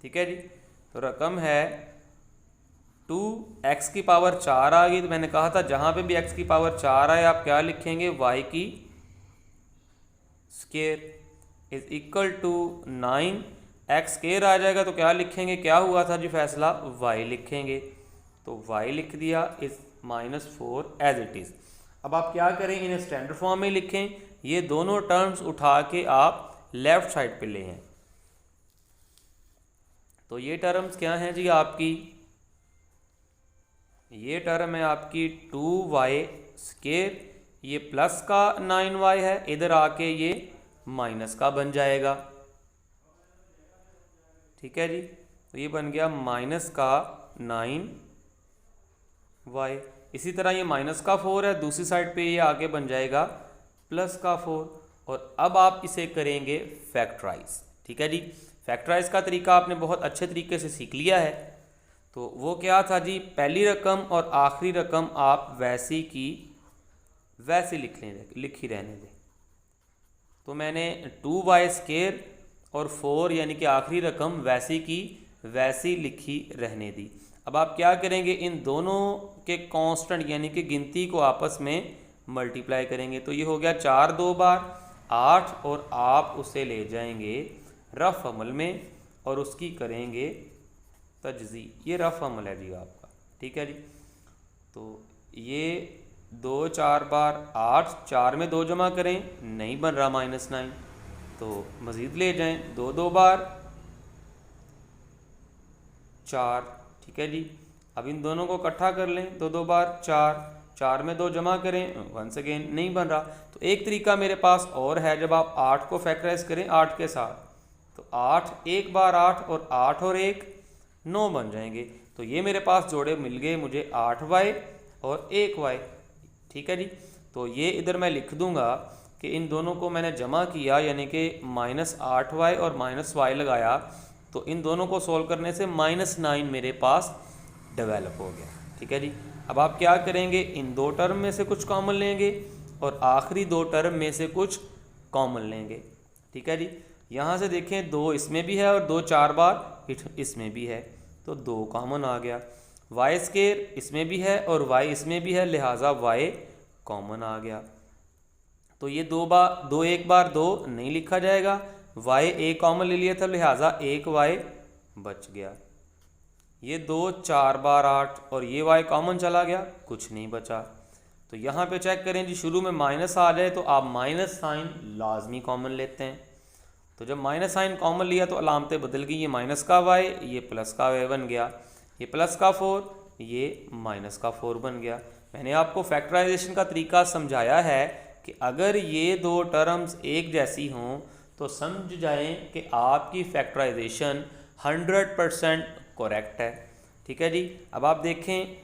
ठीक है जी। तो रकम है 2x की पावर 4 आ गई। तो मैंने कहा था जहाँ पे भी x की पावर 4 आए आप क्या लिखेंगे, y की square is equal to 9, x square आ जाएगा तो क्या लिखेंगे, क्या हुआ था जी फैसला, y लिखेंगे। तो y लिख दिया इस -4 एज इट इज़। अब आप क्या करें, इन्हें स्टैंडर्ड फॉर्म में लिखें। ये दोनों टर्म्स उठा के आप लेफ्ट साइड पे ले हैं। तो ये टर्म्स क्या हैं जी आपकी, ये टर्म है आपकी 2y स्क्वायर, ये प्लस का 9y है, इधर आके ये माइनस का बन जाएगा। ठीक है जी। तो ये बन गया माइनस का 9y। इसी तरह ये माइनस का 4 है, दूसरी साइड पे ये आगे बन जाएगा प्लस का 4। और अब आप इसे करेंगे फैक्टराइज। ठीक है जी। फैक्टराइज का तरीका आपने बहुत अच्छे तरीके से सीख लिया है। तो वो क्या था जी, पहली रकम और आखिरी रकम आप वैसी की वैसे लिखी रहने दें। तो मैंने 2y स्क्वायर और 4 यानी कि आखिरी रकम वैसी की वैसी लिखी रहने दी। अब आप क्या करेंगे, इन दोनों के कांस्टेंट यानी कि गिनती को आपस में मल्टीप्लाई करेंगे। तो ये हो गया 4 2 बार 8 और आप उसे ले जाएंगे रफ अमल में और उसकी करेंगे तजज़ी। ये रफ अमल है जी आपका। ठीक है जी। तो ये 2 4 बार 8, 4 में 2 जमा करें, नहीं बन रहा -9, तो मज़ीद ले जाएं 2 2 बार 4। ठीक है जी। अब इन दोनों को इकट्ठा कर लें, 2 2 बार 4, 4 में 2 जमा करें, वंस अगेन नहीं बन रहा। तो एक तरीका मेरे पास और है, जब आप 8 को फैक्टराइज करें 8 के साथ, तो 8 1 बार 8 और 8 और 1 9 बन जाएंगे। तो ये मेरे पास जोड़े मिल गए मुझे 8y और 1y। ठीक है जी, तो ये इधर मैं लिख दूंगा कि इन दोनों को मैंने जमा किया, यानी कि -8y और -y लगाया, तो इन दोनों को सोल्व करने से -9 मेरे पास डेवलप हो गया। ठीक है जी, अब आप क्या करेंगे, इन दो टर्म में से कुछ कॉमन लेंगे और आखिरी दो टर्म में से कुछ कॉमन लेंगे। ठीक है जी, यहाँ से देखें 2 इसमें भी है और 2 4 बार इसमें भी है, तो 2 कॉमन आ गया। वाई स्केयर इसमें भी है और y इसमें भी है, लिहाजा y कॉमन आ गया। तो ये 2 एक बार 2 नहीं लिखा जाएगा, y एक कॉमन ले लिया था, लिहाजा 1y बच गया। ये 2 4 बार 8 और ये y कॉमन चला गया, कुछ नहीं बचा। तो यहाँ पे चेक करें जी, शुरू में माइनस आ जाए तो आप माइनस साइन लाजमी कॉमन लेते हैं। तो जब माइनस साइन कॉमन लिया तो अलामतें बदल गई, ये माइनस का y, ये प्लस का y बन गया, ये प्लस का 4, ये माइनस का 4 बन गया। मैंने आपको फैक्टराइजेशन का तरीका समझाया है कि अगर ये दो टर्म्स एक जैसी हों तो समझ जाएं कि आपकी फैक्टराइजेशन 100% करेक्ट है। ठीक है जी, अब आप देखें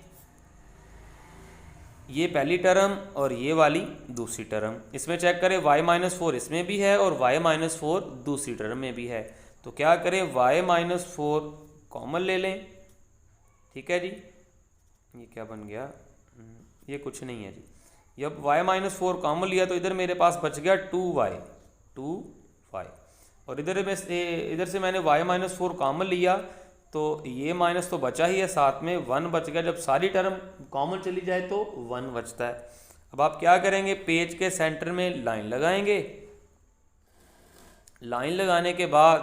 ये पहली टर्म और ये वाली दूसरी टर्म, इसमें चेक करें y-4 इसमें भी है और y-4 दूसरी टर्म में भी है। तो क्या करें, y-4 कॉमन ले लें। ठीक है जी, ये क्या बन गया, ये कुछ नहीं है जी। जब y-4 कॉमन लिया तो इधर मेरे पास बच गया 2y और इधर से मैंने y-4 कॉमन लिया तो ये माइनस तो बचा ही है, साथ में 1 बच गया। जब सारी टर्म कॉमन चली जाए तो 1 बचता है। अब आप क्या करेंगे, पेज के सेंटर में लाइन लगाएंगे। लाइन लगाने के बाद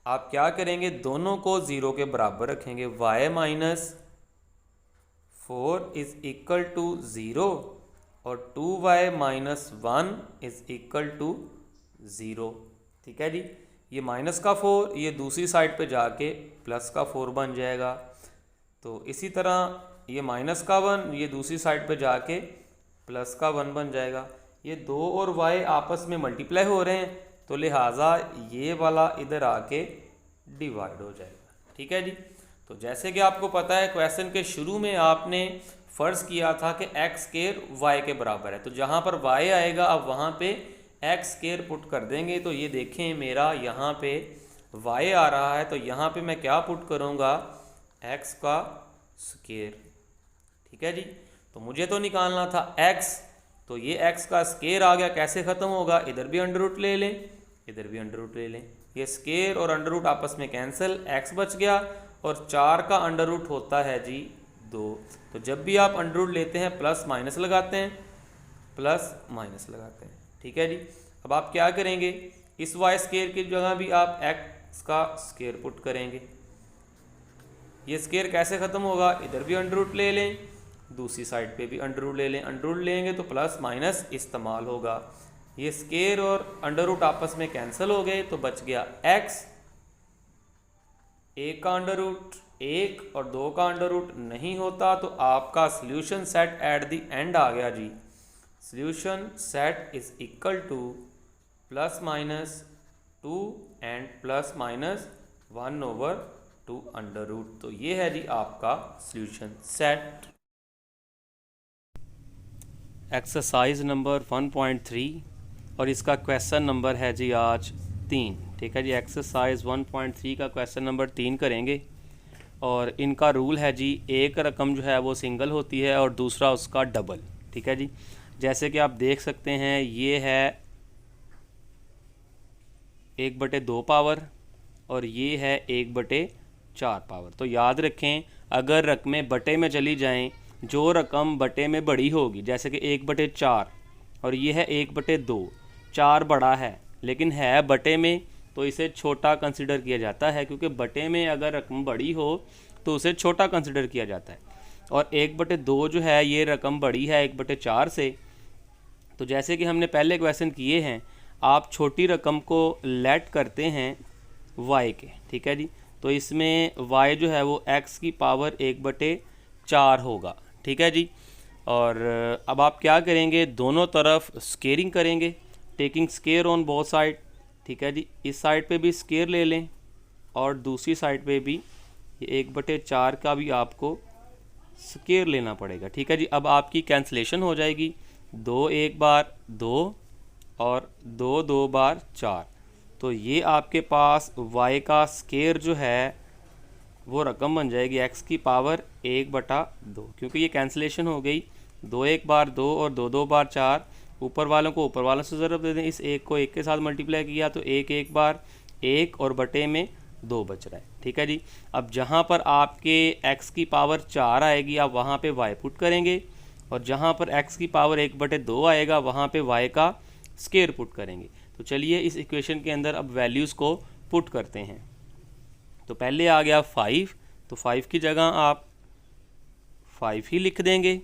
आप क्या करेंगे, दोनों को 0 के बराबर रखेंगे। y-4 इज इक्वल टू 0 और 2y-1 इज इक्वल टू 0। ठीक है जी, ये माइनस का 4 ये दूसरी साइड पे जाके प्लस का 4 बन जाएगा। तो इसी तरह ये माइनस का 1 ये दूसरी साइड पे जाके प्लस का 1 बन जाएगा। ये 2 और y आपस में मल्टीप्लाई हो रहे हैं तो लिहाजा ये वाला इधर आके डिवाइड हो जाएगा। ठीक है जी, तो जैसे कि आपको पता है क्वेश्चन के शुरू में आपने फ़र्ज़ किया था कि x स्क्वायर y के बराबर है, तो जहाँ पर y आएगा अब वहाँ पे x स्क्वायर पुट कर देंगे। तो ये देखें मेरा यहाँ पे y आ रहा है, तो यहाँ पे मैं क्या पुट करूँगा, x का स्क्वायर। ठीक है जी, तो मुझे तो निकालना था x, तो ये x का स्क्वायर आ गया। कैसे ख़त्म होगा, इधर भी अंडर रूट ले लें, इधर भी अंडर रूट ले लें, ये स्क्वायर और अंडर रूट आपस में कैंसिल, x बच गया और 4 का अंडर रूट होता है जी 2। तो जब भी आप अंडर रूट लेते हैं प्लस माइनस लगाते हैं, प्लस माइनस लगाते हैं। ठीक है जी, अब आप क्या करेंगे, इस y स्क्वायर की जगह भी आप x का स्क्वायर पुट करेंगे। ये स्क्वायर कैसे ख़त्म होगा, इधर भी अंडर रूट ले लें, दूसरी साइड पे भी अंडर रूट ले लें। अंडर रूट लेंगे तो प्लस माइनस इस्तेमाल होगा। ये स्क्वायर और अंडर रूट आपस में कैंसिल हो गए तो बच गया x। 1 का अंडर रूट 1 और 2 का अंडर रूट नहीं होता, तो आपका solution set at the end आ गया जी। Solution set is equal to plus minus 2 and plus minus 1/2 under root. तो ये है जी आपका सॉल्यूशन सेट। एक्सरसाइज नंबर 1.3 और इसका क्वेश्चन नंबर है जी आज 3। ठीक है जी, एक्सरसाइज 1.3 का क्वेश्चन नंबर 3 करेंगे और इनका रूल है जी, एक रकम जो है वो सिंगल होती है और दूसरा उसका डबल। ठीक है जी, जैसे कि आप देख सकते हैं ये है 1/2 पावर और ये है 1/4 पावर। तो याद रखें अगर रकमें बटे में चली जाएं, जो रकम बटे में बड़ी होगी, जैसे कि 1/4 और ये है 1/2, 4 बड़ा है लेकिन है बटे में, तो इसे छोटा कंसिडर किया जाता है, क्योंकि बटे में अगर रकम बड़ी हो तो उसे छोटा कंसिडर किया जाता है। और 1/2 जो है ये रकम बड़ी है 1/4 से। तो जैसे कि हमने पहले क्वेश्चन किए हैं, आप छोटी रकम को लेट करते हैं y के। ठीक है जी, तो इसमें y जो है वो x की पावर 1/4 होगा। ठीक है जी, और अब आप क्या करेंगे, दोनों तरफ स्केयरिंग करेंगे, taking square on both side. ठीक है जी, इस साइड पे भी स्केयर ले लें और दूसरी साइड पे भी ये 1/4 का भी आपको स्क्वायर लेना पड़ेगा। ठीक है जी। अब आपकी कैंसलेशन हो जाएगी, 2 एक बार 2 और 2 2 बार 4। तो ये आपके पास y का स्क्वायर जो है वो रकम बन जाएगी x की पावर 1/2, क्योंकि ये कैंसलेशन हो गई। 2 एक बार 2 और 2 2 बार 4, ऊपर वालों को ऊपर वालों से ज़रूर दे दें, इस एक को एक के साथ मल्टीप्लाई किया तो 1 एक बार 1 और बटे में 2 बच रहा है। ठीक है जी। अब जहाँ पर आपके x की पावर 4 आएगी आप वहाँ पे y पुट करेंगे, और जहाँ पर x की पावर 1/2 आएगा वहाँ पे y का स्क्वायर पुट करेंगे। तो चलिए इस इक्वेशन के अंदर अब वैल्यूज़ को पुट करते हैं। तो पहले आ गया 5, तो 5 की जगह आप 5 ही लिख देंगे,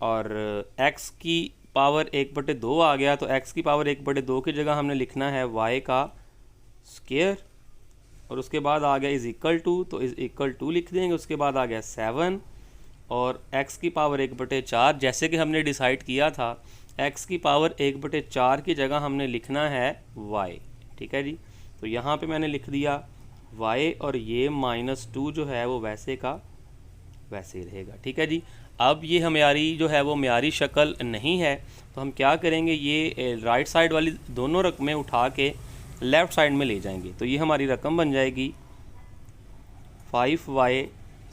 और x की पावर 1/2 आ गया तो x की पावर 1/2 की जगह हमने लिखना है y का स्क्वायर, और उसके बाद आ गया इज़ इक्वल टू, तो इज़ इक्वल टू लिख देंगे। उसके बाद आ गया 7, और x की पावर 1/4 जैसे कि हमने डिसाइड किया था, x की पावर 1/4 की जगह हमने लिखना है y। ठीक है जी। तो यहाँ पे मैंने लिख दिया y, और ये -2 जो है वो वैसे का वैसे ही रहेगा। ठीक है जी। अब ये हमारी जो है वो म्यारी शक्ल नहीं है, तो हम क्या करेंगे, ये राइट साइड वाली दोनों रकमें उठा के लेफ़्ट साइड में ले जाएंगे। तो ये हमारी रकम बन जाएगी 5y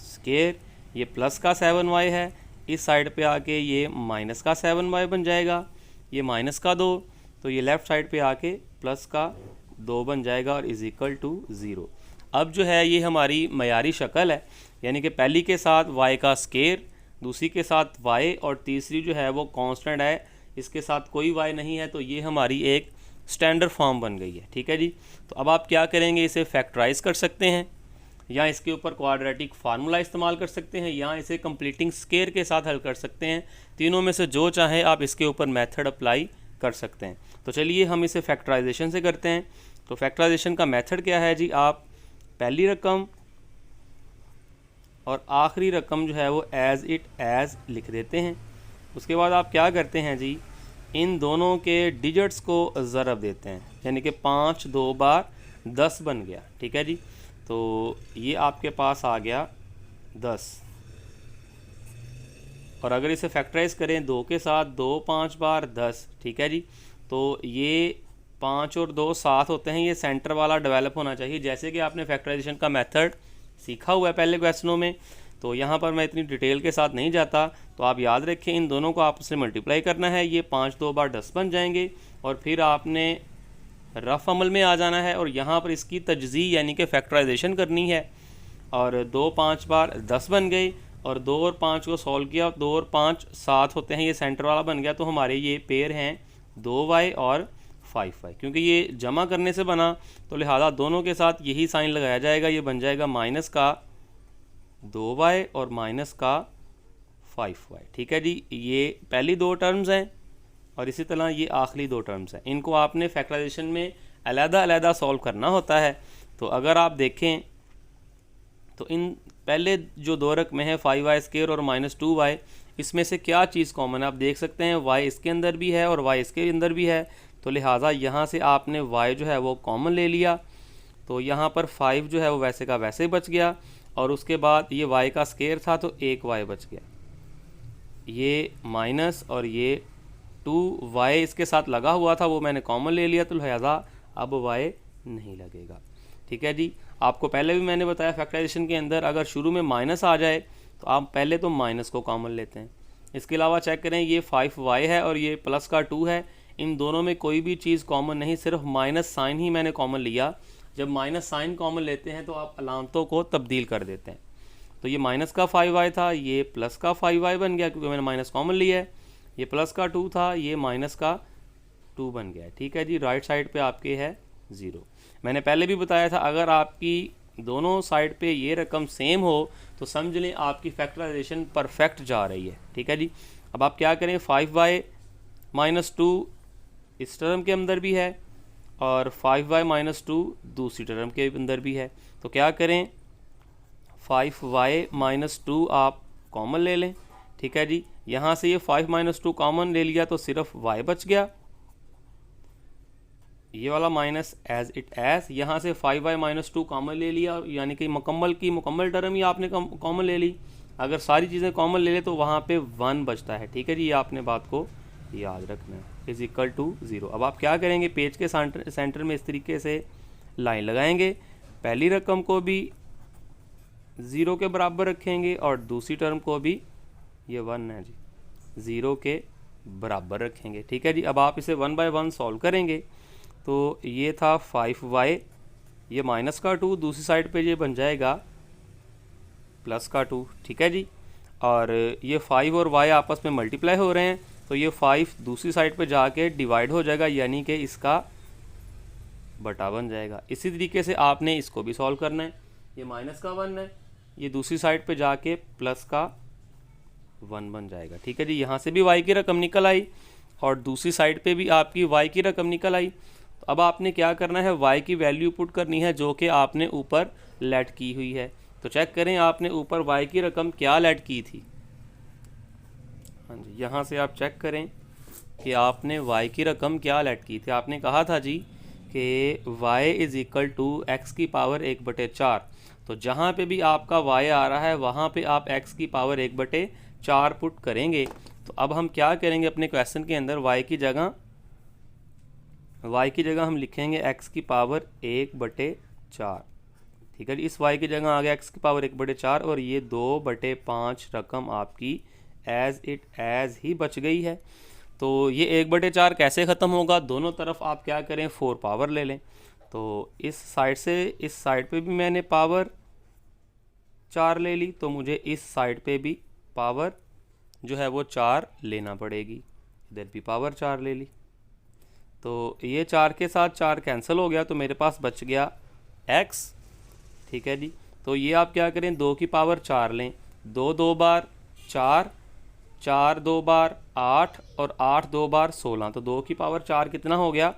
स्क्वायर, ये प्लस का 7y है, इस साइड पे आके ये माइनस का 7y बन जाएगा, ये माइनस का 2, तो ये लेफ़्ट साइड पे आके प्लस का 2 बन जाएगा, और इज़ इक्वल टू 0। अब जो है ये हमारी मयारी शक्ल है, यानी कि पहली के साथ y का स्क्वायर, दूसरी के साथ y, और तीसरी जो है वो कांस्टेंट है, इसके साथ कोई y नहीं है, तो ये हमारी एक स्टैंडर्ड फॉर्म बन गई है। ठीक है जी। तो अब आप क्या करेंगे, इसे फैक्टराइज कर सकते हैं, या इसके ऊपर क्वाड्रेटिक फार्मूला इस्तेमाल कर सकते हैं, या इसे कंप्लीटिंग स्क्वायर के साथ हल कर सकते हैं। तीनों में से जो चाहे आप इसके ऊपर मेथड अप्लाई कर सकते हैं। तो चलिए हम इसे फैक्टराइजेशन से करते हैं। तो फैक्टराइजेशन का मेथड क्या है जी, आप पहली रकम और आखिरी रकम जो है वो एज़ इट एज़ लिख देते हैं। उसके बाद आप क्या करते हैं जी, इन दोनों के डिजिट्स को ज़रब देते हैं, यानी कि 5 2 बार 10 बन गया। ठीक है जी। तो ये आपके पास आ गया 10, और अगर इसे फैक्टराइज करें 2 के साथ, 2 5 बार 10। ठीक है जी। तो ये 5 और 2 7 होते हैं, ये सेंटर वाला डेवलप होना चाहिए, जैसे कि आपने फैक्टराइजेशन का मेथड सीखा हुआ है पहले क्वेश्चनों में। तो यहाँ पर मैं इतनी डिटेल के साथ नहीं जाता, तो आप याद रखें इन दोनों को आपस में मल्टीप्लाई करना है, ये 5 2 बार 10 बन जाएंगे, और फिर आपने रफ़ अमल में आ जाना है, और यहाँ पर इसकी तजज़ी यानी कि फैक्टराइजेशन करनी है। और 2 5 बार 10 बन गई, और 2 और 5 को सॉल्व किया, 2 और 5 7 होते हैं, ये सेंटर वाला बन गया। तो हमारे ये पेयर हैं 2y और 5y, क्योंकि ये जमा करने से बना तो लिहाजा दोनों के साथ यही साइन लगाया जाएगा, ये बन जाएगा माइनस का 2y और माइनस का 5y। ठीक है जी। ये पहली 2 टर्म्स हैं, और इसी तरह ये आखिरी 2 टर्म्स हैं, इनको आपने फैक्टराइजेशन में अलग-अलग सॉल्व करना होता है। तो अगर आप देखें तो इन पहले जो 2 रकमें हैं 5y स्क्वायर और -2y, इसमें से क्या चीज़ कॉमन है, आप देख सकते हैं y इसके अंदर भी है और y इसके अंदर भी है, तो लिहाजा यहाँ से आपने y जो है वो कॉमन ले लिया, तो यहाँ पर 5 जो है वो वैसे का वैसे ही बच गया, और उसके बाद ये y का स्क्वायर था तो 1y बच गया, ये माइनस, और ये 2y इसके साथ लगा हुआ था वो मैंने कॉमन ले लिया, तो लिहाजा अब y नहीं लगेगा। ठीक है जी। आपको पहले भी मैंने बताया फैक्टराइजेशन के अंदर अगर शुरू में माइनस आ जाए तो आप पहले तो माइनस को कॉमन लेते हैं। इसके अलावा चेक करें, ये 5y है और ये प्लस का 2 है, इन दोनों में कोई भी चीज़ कॉमन नहीं, सिर्फ माइनस साइन ही मैंने कॉमन लिया। जब माइनस साइन कॉमन लेते हैं तो आप अलामतों को तब्दील कर देते हैं। तो ये माइनस का 5y था, ये प्लस का 5y बन गया क्योंकि मैंने माइनस कॉमन लिया है। ये प्लस का 2 था, ये माइनस का 2 बन गया। ठीक है जी। राइट साइड पे आपके है 0। मैंने पहले भी बताया था अगर आपकी दोनों साइड पे ये रकम सेम हो तो समझ लें आपकी फैक्टराइजेशन परफेक्ट जा रही है। ठीक है जी। अब आप क्या करें, 5y - 2 इस टर्म के अंदर भी है और 5y - 2 दूसरी टर्म के अंदर भी है, तो क्या करें, 5y - 2 आप कॉमन ले लें। ठीक है जी। यहाँ से ये 5 - 2 कॉमन ले लिया तो सिर्फ y बच गया, ये वाला माइनस एज इट एज, यहाँ से 5y माइनस 2 कॉमन ले लिया, यानी कि मुकम्मल टर्म ही आपने कॉमन ले ली। अगर सारी चीज़ें कॉमन ले ले तो वहाँ पे 1 बचता है, ठीक है जी, ये आपने बात को याद रखना है, इज इक्वल टू 0। अब आप क्या करेंगे, पेज के सेंटर में इस तरीके से लाइन लगाएंगे, पहली रकम को भी 0 के बराबर रखेंगे और दूसरी टर्म को भी, ये 1 है जी, 0 के बराबर रखेंगे, ठीक है जी। अब आप इसे 1 बाय 1 सॉल्व करेंगे तो ये था 5y, ये माइनस का 2, दूसरी साइड पे ये बन जाएगा प्लस का 2, ठीक है जी। और ये 5 और y आपस में मल्टीप्लाई हो रहे हैं तो ये 5 दूसरी साइड पे जाके डिवाइड हो जाएगा, यानी कि इसका बटा बन जाएगा। इसी तरीके से आपने इसको भी सॉल्व करना है, ये माइनस का 1 है, ये दूसरी साइड पे जाके प्लस का 1 बन जाएगा, ठीक है जी। यहाँ से भी y की रकम निकल आई और दूसरी साइड पे भी आपकी y की रकम निकल आई। तो अब आपने क्या करना है, y की वैल्यू पुट करनी है जो कि आपने ऊपर लेट की हुई है। तो चेक करें आपने ऊपर y की रकम क्या लेट की थी। हाँ जी, यहाँ से आप चेक करें कि आपने y की रकम क्या लेट की थी। आपने कहा था जी कि y is equal to x की पावर 1/4। तो जहाँ पे भी आपका y आ रहा है वहाँ पे आप x की पावर 1/4 पुट करेंगे। तो अब हम क्या करेंगे, अपने क्वेश्चन के अंदर y की जगह हम लिखेंगे x की पावर 1/4, ठीक है जी। इस y की जगह आ गया x की पावर 1/4 और ये 2/5 रकम आपकी एज इट एज ही बच गई है। तो ये 1/4 कैसे ख़त्म होगा, दोनों तरफ आप क्या करें 4 पावर ले लें। तो इस साइड से इस साइड पे भी मैंने पावर 4 ले ली, तो मुझे इस साइड पे भी पावर जो है वो 4 लेना पड़ेगी, इधर भी पावर 4 ले ली। तो ये 4 के साथ 4 कैंसिल हो गया तो मेरे पास बच गया x, ठीक है जी। तो ये आप क्या करें, 2 की पावर 4 लें, 2 2 बार 4, 4 2 बार 8 और 8 2 बार 16, तो 2 की पावर 4 कितना हो गया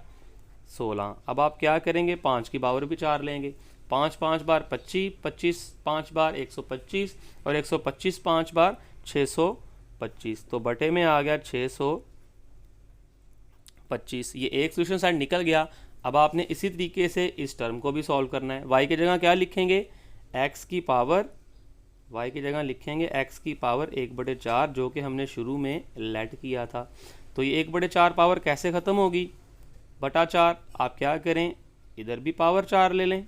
16। अब आप क्या करेंगे, 5 की पावर भी 4 लेंगे, 5 5 बार 25, 25 5 बार 125 और 125 5 बार 625, तो बटे में आ गया 625। ये एक सोल्यूशन साइड निकल गया। अब आपने इसी तरीके से इस टर्म को भी सॉल्व करना है। y की जगह क्या लिखेंगे, x की पावर, y की जगह लिखेंगे x की पावर 1/4 जो कि हमने शुरू में लेट किया था। तो ये 1/4 पावर कैसे ख़त्म होगी, बटा 4। आप क्या करें, इधर भी पावर 4 ले लें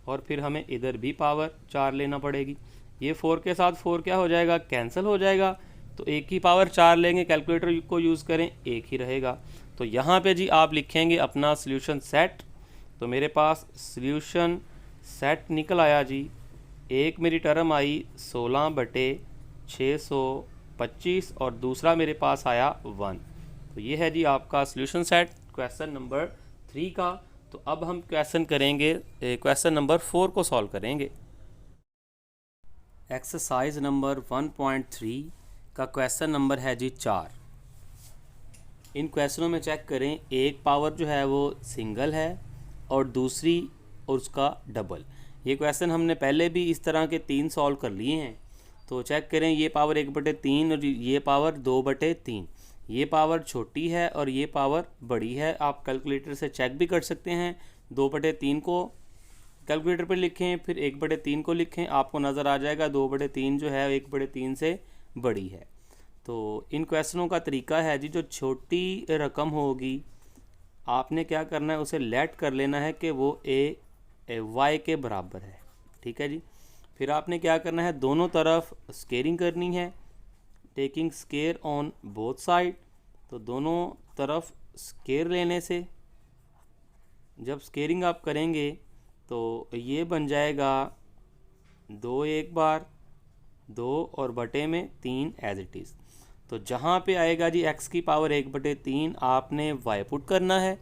और फिर हमें इधर भी पावर 4 लेना पड़ेगी। ये 4 के साथ 4 क्या हो जाएगा, कैंसिल हो जाएगा। तो 1 की पावर 4 लेंगे, कैलकुलेटर को यूज़ करें, 1 ही रहेगा। तो यहाँ पे जी आप लिखेंगे अपना सॉल्यूशन सेट। तो मेरे पास सॉल्यूशन सेट निकल आया जी, एक मेरी टर्म आई 16/625 और दूसरा मेरे पास आया 1। तो ये है जी आपका सॉल्यूशन सेट क्वेश्चन नंबर 3 का। तो अब हम क्वेश्चन करेंगे क्वेश्चन नंबर 4 को सॉल्व करेंगे। एक्सरसाइज नंबर 1.3 का क्वेश्चन नंबर है जी 4। इन क्वेश्चनों में चेक करें, एक पावर जो है वो सिंगल है और दूसरी और उसका डबल। ये क्वेश्चन हमने पहले भी इस तरह के 3 सॉल्व कर लिए हैं। तो चेक करें, ये पावर 1/3 और ये पावर 2/3। ये पावर छोटी है और ये पावर बड़ी है। आप कैलकुलेटर से चेक भी कर सकते हैं। 2/3 को कैलकुलेटर पर लिखें, फिर 1/3 को लिखें, आपको नज़र आ जाएगा 2/3 जो है 1/3 से बड़ी है। तो इन क्वेश्चनों का तरीका है जी, जो छोटी रकम होगी आपने क्या करना है, उसे लेट कर लेना है कि वो y के बराबर है, ठीक है जी। फिर आपने क्या करना है, दोनों तरफ स्केयरिंग करनी है, taking square on both side. तो दोनों तरफ स्केयर लेने से जब स्केयरिंग आप करेंगे तो ये बन जाएगा 2 एक बार 2 और बटे में 3 एज इट इज़। तो जहाँ पे आएगा जी x की पावर 1/3 आपने y पुट करना है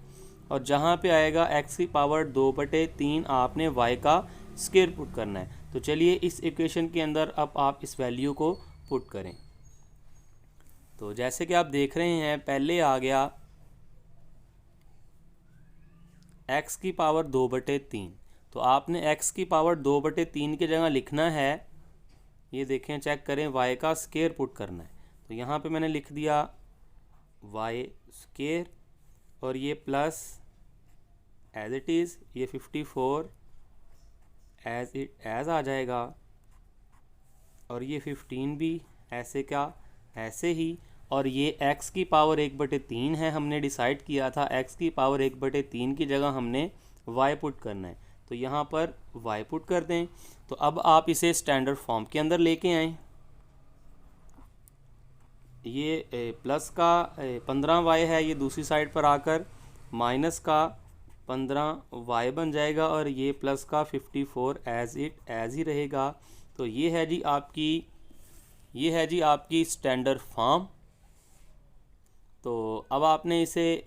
और जहाँ पे आएगा x की पावर 2/3 आपने y का स्केयर पुट करना है। तो चलिए इस इक्वेशन के अंदर अब आप इस वैल्यू को पुट करें। तो जैसे कि आप देख रहे हैं, पहले आ गया x की पावर 2/3। तो आपने x की पावर 2/3 की जगह लिखना है, ये देखें चेक करें, y का स्केयर पुट करना है। तो यहाँ पे मैंने लिख दिया y स्केयर और ये प्लस एज इट इज़, ये 54 एज आ जाएगा, और ये 15 भी ऐसे क्या ऐसे ही, और ये x की पावर 1/3 है, हमने डिसाइड किया था x की पावर 1/3 की जगह हमने y पुट करना है, तो यहाँ पर y पुट कर दें। तो अब आप इसे स्टैंडर्ड फॉर्म के अंदर लेके आएँ। ये प्लस का 15y है, ये दूसरी साइड पर आकर माइनस का 15y बन जाएगा, और ये प्लस का 54 एज ही रहेगा। तो ये है जी आपकी स्टैंडर्ड फॉर्म। तो अब आपने इसे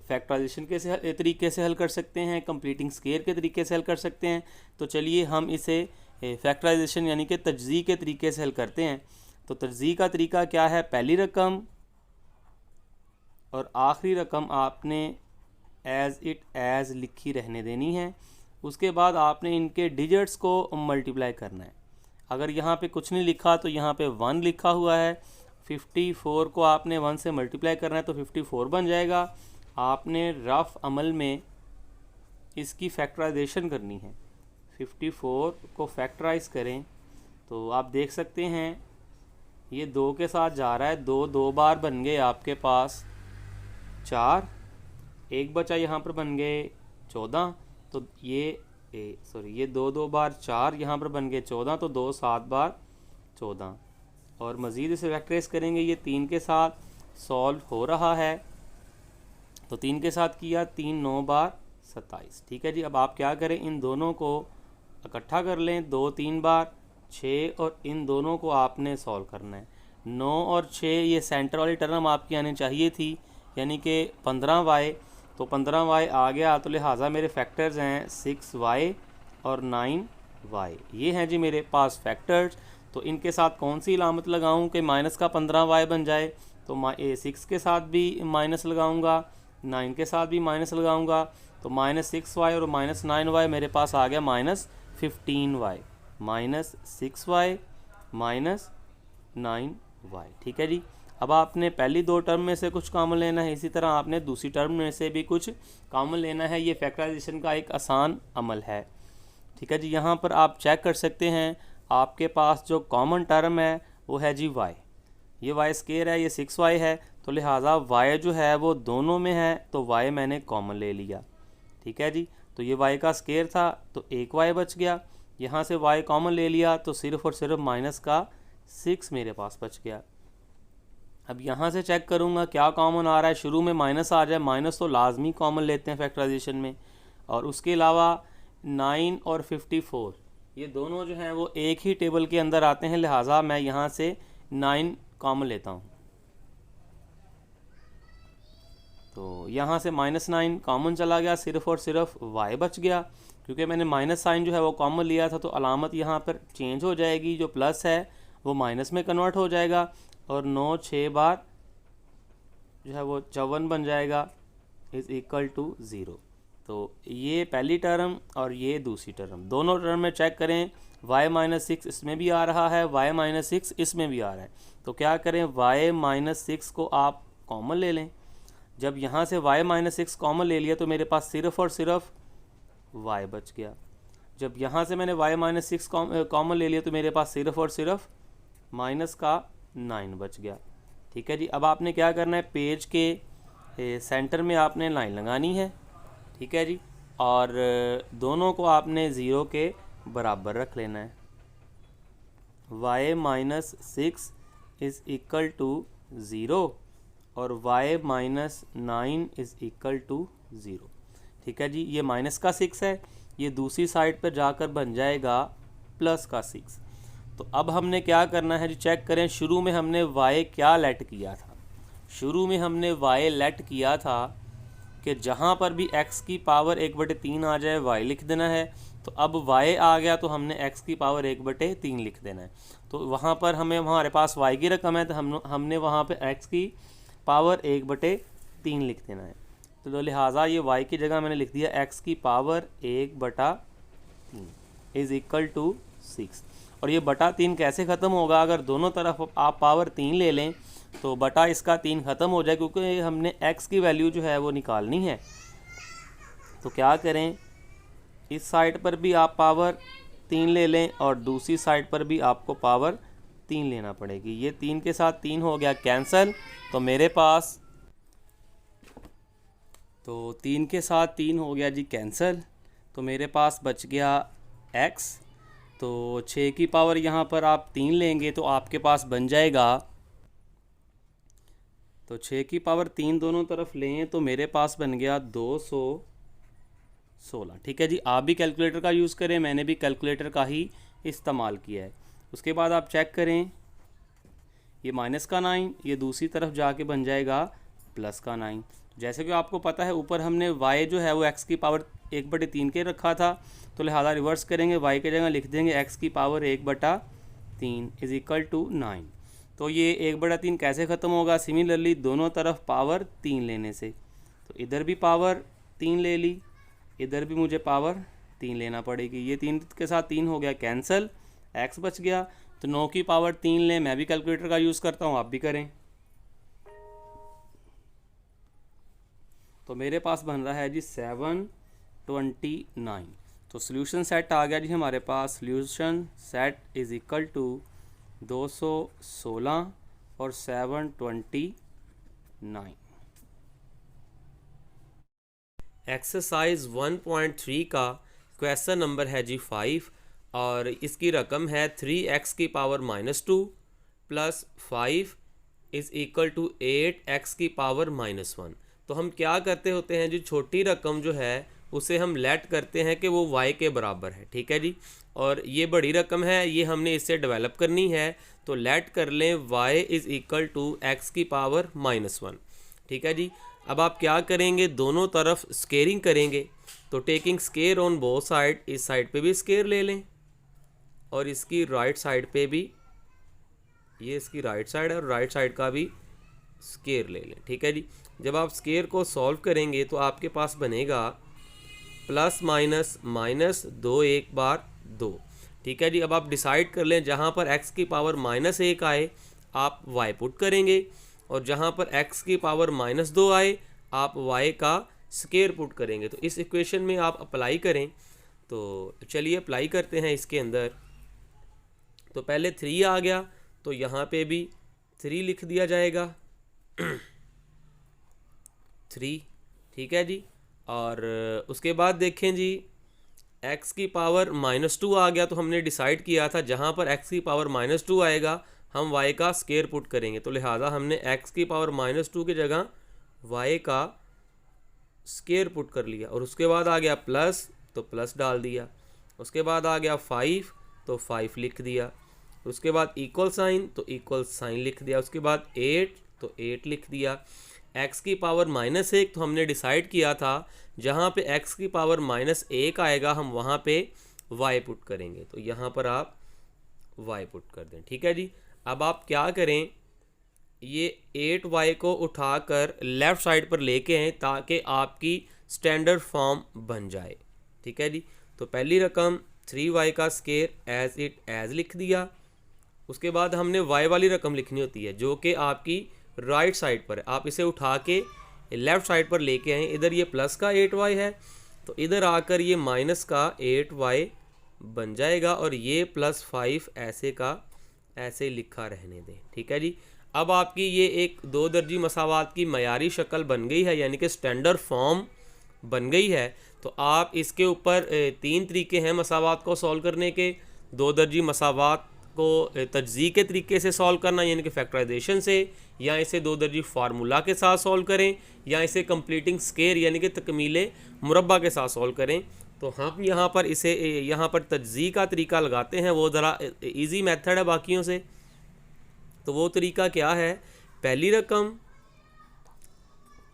फैक्टराइजेशन के तरीके से हल कर सकते हैं, कंप्लीटिंग स्केयर के तरीके से हल कर सकते हैं। तो चलिए हम इसे फैक्टराइजेशन यानी कि तजज़ी के तरीके से हल करते हैं। तो तजज़ी का तरीका क्या है, पहली रकम और आखिरी रकम आपने एज लिखी रहने देनी है। उसके बाद आपने इनके डिजिट्स को मल्टीप्लाई करना है। अगर यहाँ पे कुछ नहीं लिखा तो यहाँ पे 1 लिखा हुआ है, 54 को आपने 1 से मल्टीप्लाई करना है तो 54 बन जाएगा। आपने रफ अमल में इसकी फैक्टराइजेशन करनी है। 54 को फैक्टराइज करें तो आप देख सकते हैं ये 2 के साथ जा रहा है, 2 बार बन गए आपके पास 4, एक बचा यहाँ पर बन गए 14। तो ये 2 बार 4 यहाँ पर बन गए 14, तो 2 7 बार 14। और मज़ीद इसे फैक्टराइज करेंगे, ये 3 के साथ सॉल्व हो रहा है, तो 3 के साथ किया 3 9 बार 27। ठीक है जी। अब आप क्या करें, इन दोनों को इकट्ठा कर लें 2 3 बार 6, और इन दोनों को आपने सॉल्व करना है। 9 और 6 ये सेंटर वाली टर्म आपकी आनी चाहिए थी, यानी कि 15y। तो 15y आ गया, तो लिहाजा मेरे फैक्टर्स हैं 6y और 9y। ये हैं जी मेरे पास फैक्टर्स। तो इनके साथ कौन सी इलामत लगाऊं कि माइनस का 15y बन जाए। तो 6 के साथ भी माइनस लगाऊंगा, 9 के साथ भी माइनस लगाऊंगा, तो -6y और -9y मेरे पास आ गया -15y, -6y -9y। ठीक है जी। अब आपने पहली 2 टर्म में से कुछ कॉमन लेना है, इसी तरह आपने दूसरी टर्म में से भी कुछ कॉमन लेना है। ये फैक्टराइजेशन का एक आसान अमल है। ठीक है जी। यहाँ पर आप चेक कर सकते हैं, आपके पास जो कॉमन टर्म है वो है जी y। ये y स्केयर है, ये 6y है, तो लिहाजा y जो है वो दोनों में है, तो y मैंने कॉमन ले लिया। ठीक है जी। तो ये y का स्केयर था, तो एक y बच गया। यहाँ से y कॉमन ले लिया, तो सिर्फ़ और सिर्फ माइनस का 6 मेरे पास बच गया। अब यहाँ से चेक करूँगा क्या कॉमन आ रहा है। शुरू में माइनस आ जाए, माइनस तो लाजमी कॉमन लेते हैं फैक्टराइजेशन में। और उसके अलावा 9 और 54 ये दोनों जो हैं वो एक ही टेबल के अंदर आते हैं, लिहाजा मैं यहाँ से 9 कॉमन लेता हूँ। तो यहाँ से -9 कॉमन चला गया, सिर्फ़ और सिर्फ y बच गया। क्योंकि मैंने माइनस साइन जो है वो कॉमन लिया था, तो अलामत यहाँ पर चेंज हो जाएगी, जो प्लस है वो माइनस में कन्वर्ट हो जाएगा, और 9 6 बार जो है वो 54 बन जाएगा, इज़ इक्वल टू 0। तो ये पहली टर्म और ये दूसरी टर्म, दोनों टर्म में चेक करें, y-6 इसमें भी आ रहा है, y-6 इसमें भी आ रहा है। तो क्या करें, y-6 को आप कॉमन ले लें। जब यहाँ से y-6 कॉमन ले लिया तो मेरे पास सिर्फ़ और सिर्फ y बच गया। जब यहाँ से मैंने y-6 कॉमन ले लिया तो मेरे पास सिर्फ़ और सिर्फ माइनस का 9 बच गया। ठीक है जी। अब आपने क्या करना है, पेज के सेंटर में आपने लाइन लगानी है। ठीक है जी। और दोनों को आपने 0 के बराबर रख लेना है। y-6 इज़ इक्वल टू 0 और y-9 इज़ इक्वल टू 0। ठीक है जी। ये माइनस का 6 है, ये दूसरी साइड पर जाकर बन जाएगा प्लस का 6। तो अब हमने क्या करना है जी, चेक करें। शुरू में हमने y क्या लेट किया था, शुरू में हमने y लेट किया था कि जहाँ पर भी x की पावर 1/3 आ जाए y लिख देना है। तो अब y आ गया तो हमने x की पावर 1/3 लिख देना है। तो वहाँ पर हमारे पास y की रकम है, तो हमने वहाँ पे x की पावर 1/3 लिख देना है। तो लिहाजा ये y की जगह मैंने लिख दिया x की पावर 1/3 इज़ इक्वल टू 6। और ये बटा 3 कैसे ख़त्म होगा, अगर दोनों तरफ आप पावर 3 ले लें तो बटा इसका 3 ख़त्म हो जाए, क्योंकि हमने x की वैल्यू जो है वो निकालनी है। तो क्या करें, इस साइड पर भी आप पावर 3 ले लें और दूसरी साइड पर भी आपको पावर 3 लेना पड़ेगी। ये 3 के साथ 3 हो गया कैंसिल, तो मेरे पास 3 के साथ 3 हो गया जी कैंसिल, तो मेरे पास बच गया x। तो 6 की पावर यहाँ पर आप 3 लेंगे तो आपके पास बन जाएगा, तो 6 की पावर 3 दोनों तरफ लें तो मेरे पास बन गया 216। ठीक है जी, आप भी कैलकुलेटर का यूज़ करें, मैंने भी कैलकुलेटर का ही इस्तेमाल किया है। उसके बाद आप चेक करें, ये माइनस का 9 ये दूसरी तरफ जाके बन जाएगा प्लस का 9। जैसे कि आपको पता है ऊपर हमने y जो है वो x की पावर 1/3 के रखा था, तो लिहाजा रिवर्स करेंगे, y की जगह लिख देंगे x की पावर 1/3 इज इक्वल टू 9। तो ये 1/3 कैसे ख़त्म होगा, सिमिलरली दोनों तरफ पावर 3 लेने से। तो इधर भी पावर 3 ले ली, इधर भी मुझे पावर 3 लेना पड़ेगी। ये 3 के साथ 3 हो गया कैंसिल, x बच गया। तो 9 की पावर 3 लें, मैं भी कैलकुलेटर का यूज़ करता हूँ, आप भी करें। तो मेरे पास बन रहा है जी 729। तो सोल्यूशन सेट आ गया जी हमारे पास। Solution set is equal to 216 और 729। एक्सरसाइज 1.3 का क्वेश्चन नंबर है जी 5 और इसकी रकम है 3x की power -2 plus 5 is equal to 8x की पावर -1। तो हम क्या करते होते हैं जी, छोटी रकम जो है उसे हम लेट करते हैं कि वो y के बराबर है। ठीक है जी, और ये बड़ी रकम है, ये हमने इससे डेवलप करनी है, तो लेट कर लें y is equal to x की पावर -1। ठीक है जी, अब आप क्या करेंगे, दोनों तरफ स्केयरिंग करेंगे। तो taking square on both side, इस साइड पे भी स्केयर ले लें और इसकी राइट साइड पे भी, ये इसकी राइट साइड है और राइट साइड का भी स्केयर ले लें। ठीक है जी, जब आप स्केयर को सॉल्व करेंगे तो आपके पास बनेगा प्लस माइनस -2 एक बार 2। ठीक है जी, अब आप डिसाइड कर लें, जहाँ पर x की पावर -1 आए आप y पुट करेंगे और जहाँ पर x की पावर -2 आए आप y का स्केयर पुट करेंगे। तो इस इक्वेशन में आप अप्लाई करें। तो चलिए अप्लाई करते हैं इसके अंदर। तो पहले 3 आ गया, तो यहाँ पे भी 3 लिख दिया जाएगा 3। ठीक है जी, और उसके बाद देखें जी, x की पावर -2 आ गया, तो हमने डिसाइड किया था जहाँ पर x की पावर -2 आएगा हम y का स्केयर पुट करेंगे। तो लिहाजा हमने x की पावर -2 की जगह y का स्केयर पुट कर लिया। और उसके बाद आ गया प्लस, तो प्लस डाल दिया। उसके बाद आ गया 5, तो 5 लिख दिया। उसके बाद इक्वल साइन, तो इक्वल साइन लिख दिया। उसके बाद 8, तो 8 लिख दिया। x की पावर -1, तो हमने डिसाइड किया था जहाँ पे x की पावर -1 आएगा हम वहाँ पे y पुट करेंगे। तो यहाँ पर आप y पुट कर दें। ठीक है जी, अब आप क्या करें, ये 8y को उठाकर लेफ़्ट साइड पर लेके आएँ ताकि आपकी स्टैंडर्ड फॉर्म बन जाए। ठीक है जी, तो पहली रकम 3y का स्केयर एज इट एज लिख दिया। उसके बाद हमने y वाली रकम लिखनी होती है जो कि आपकी राइट साइड पर है। आप इसे उठा के लेफ़्ट साइड पर लेके आएँ। इधर ये प्लस का 8y है, तो इधर आकर ये माइनस का 8y बन जाएगा और ये +5 ऐसे का ऐसे लिखा रहने दें। ठीक है जी, अब आपकी ये एक 2 दर्जी मसावात की मयारी शक्ल बन गई है, यानी कि स्टैंडर्ड फॉर्म बन गई है। तो आप इसके ऊपर 3 तरीके हैं मसावात को सॉल्व करने के। 2 दर्जी मसावात को तज्ज़ी के तरीके से सॉल्व करना, यानी कि फैक्टराइजेशन से, या इसे 2 दर्जी फार्मूला के साथ सॉल्व करें, या इसे कंप्लीटिंग स्केयर यानी कि तकमीले मुरब्बा के साथ सॉल्व करें। तो हम यहाँ पर इसे यहाँ पर तज्ज़ी का तरीका लगाते हैं, वो ज़रा इजी मेथड है बाकियों से। तो वो तरीका क्या है, पहली रकम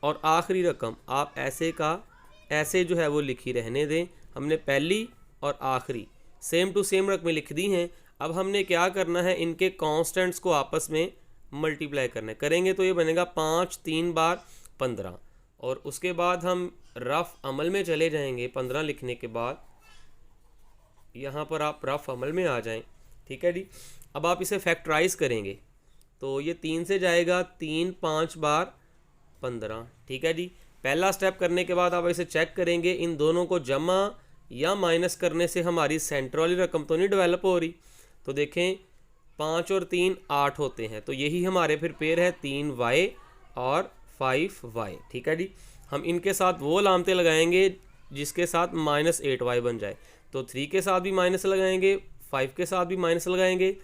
और आखिरी रकम आप ऐसे का ऐसे जो है वो लिखी रहने दें। हमने पहली और आखिरी सेम टू सेम रकमें लिख दी हैं। अब हमने क्या करना है, इनके कांस्टेंट्स को आपस में मल्टीप्लाई करेंगे तो ये बनेगा 5 3 बार 15। और उसके बाद हम रफ़ अमल में चले जाएंगे। 15 लिखने के बाद यहाँ पर आप रफ़ अमल में आ जाएं। ठीक है जी, अब आप इसे फैक्टराइज करेंगे तो ये 3 से जाएगा 3 5 बार 15। ठीक है जी, पहला स्टेप करने के बाद आप इसे चेक करेंगे, इन दोनों को जमा या माइनस करने से हमारी सेंटर वाली रकम तो नहीं डेवलप हो रही। तो देखें 5 और 3 8 होते हैं, तो यही हमारे फिर पेयर है 3y और 5y। ठीक है जी, हम इनके साथ वो अलामतें लगाएंगे जिसके साथ -8y बन जाए। तो 3 के साथ भी माइनस लगाएंगे, 5 के साथ भी माइनस लगाएंगे,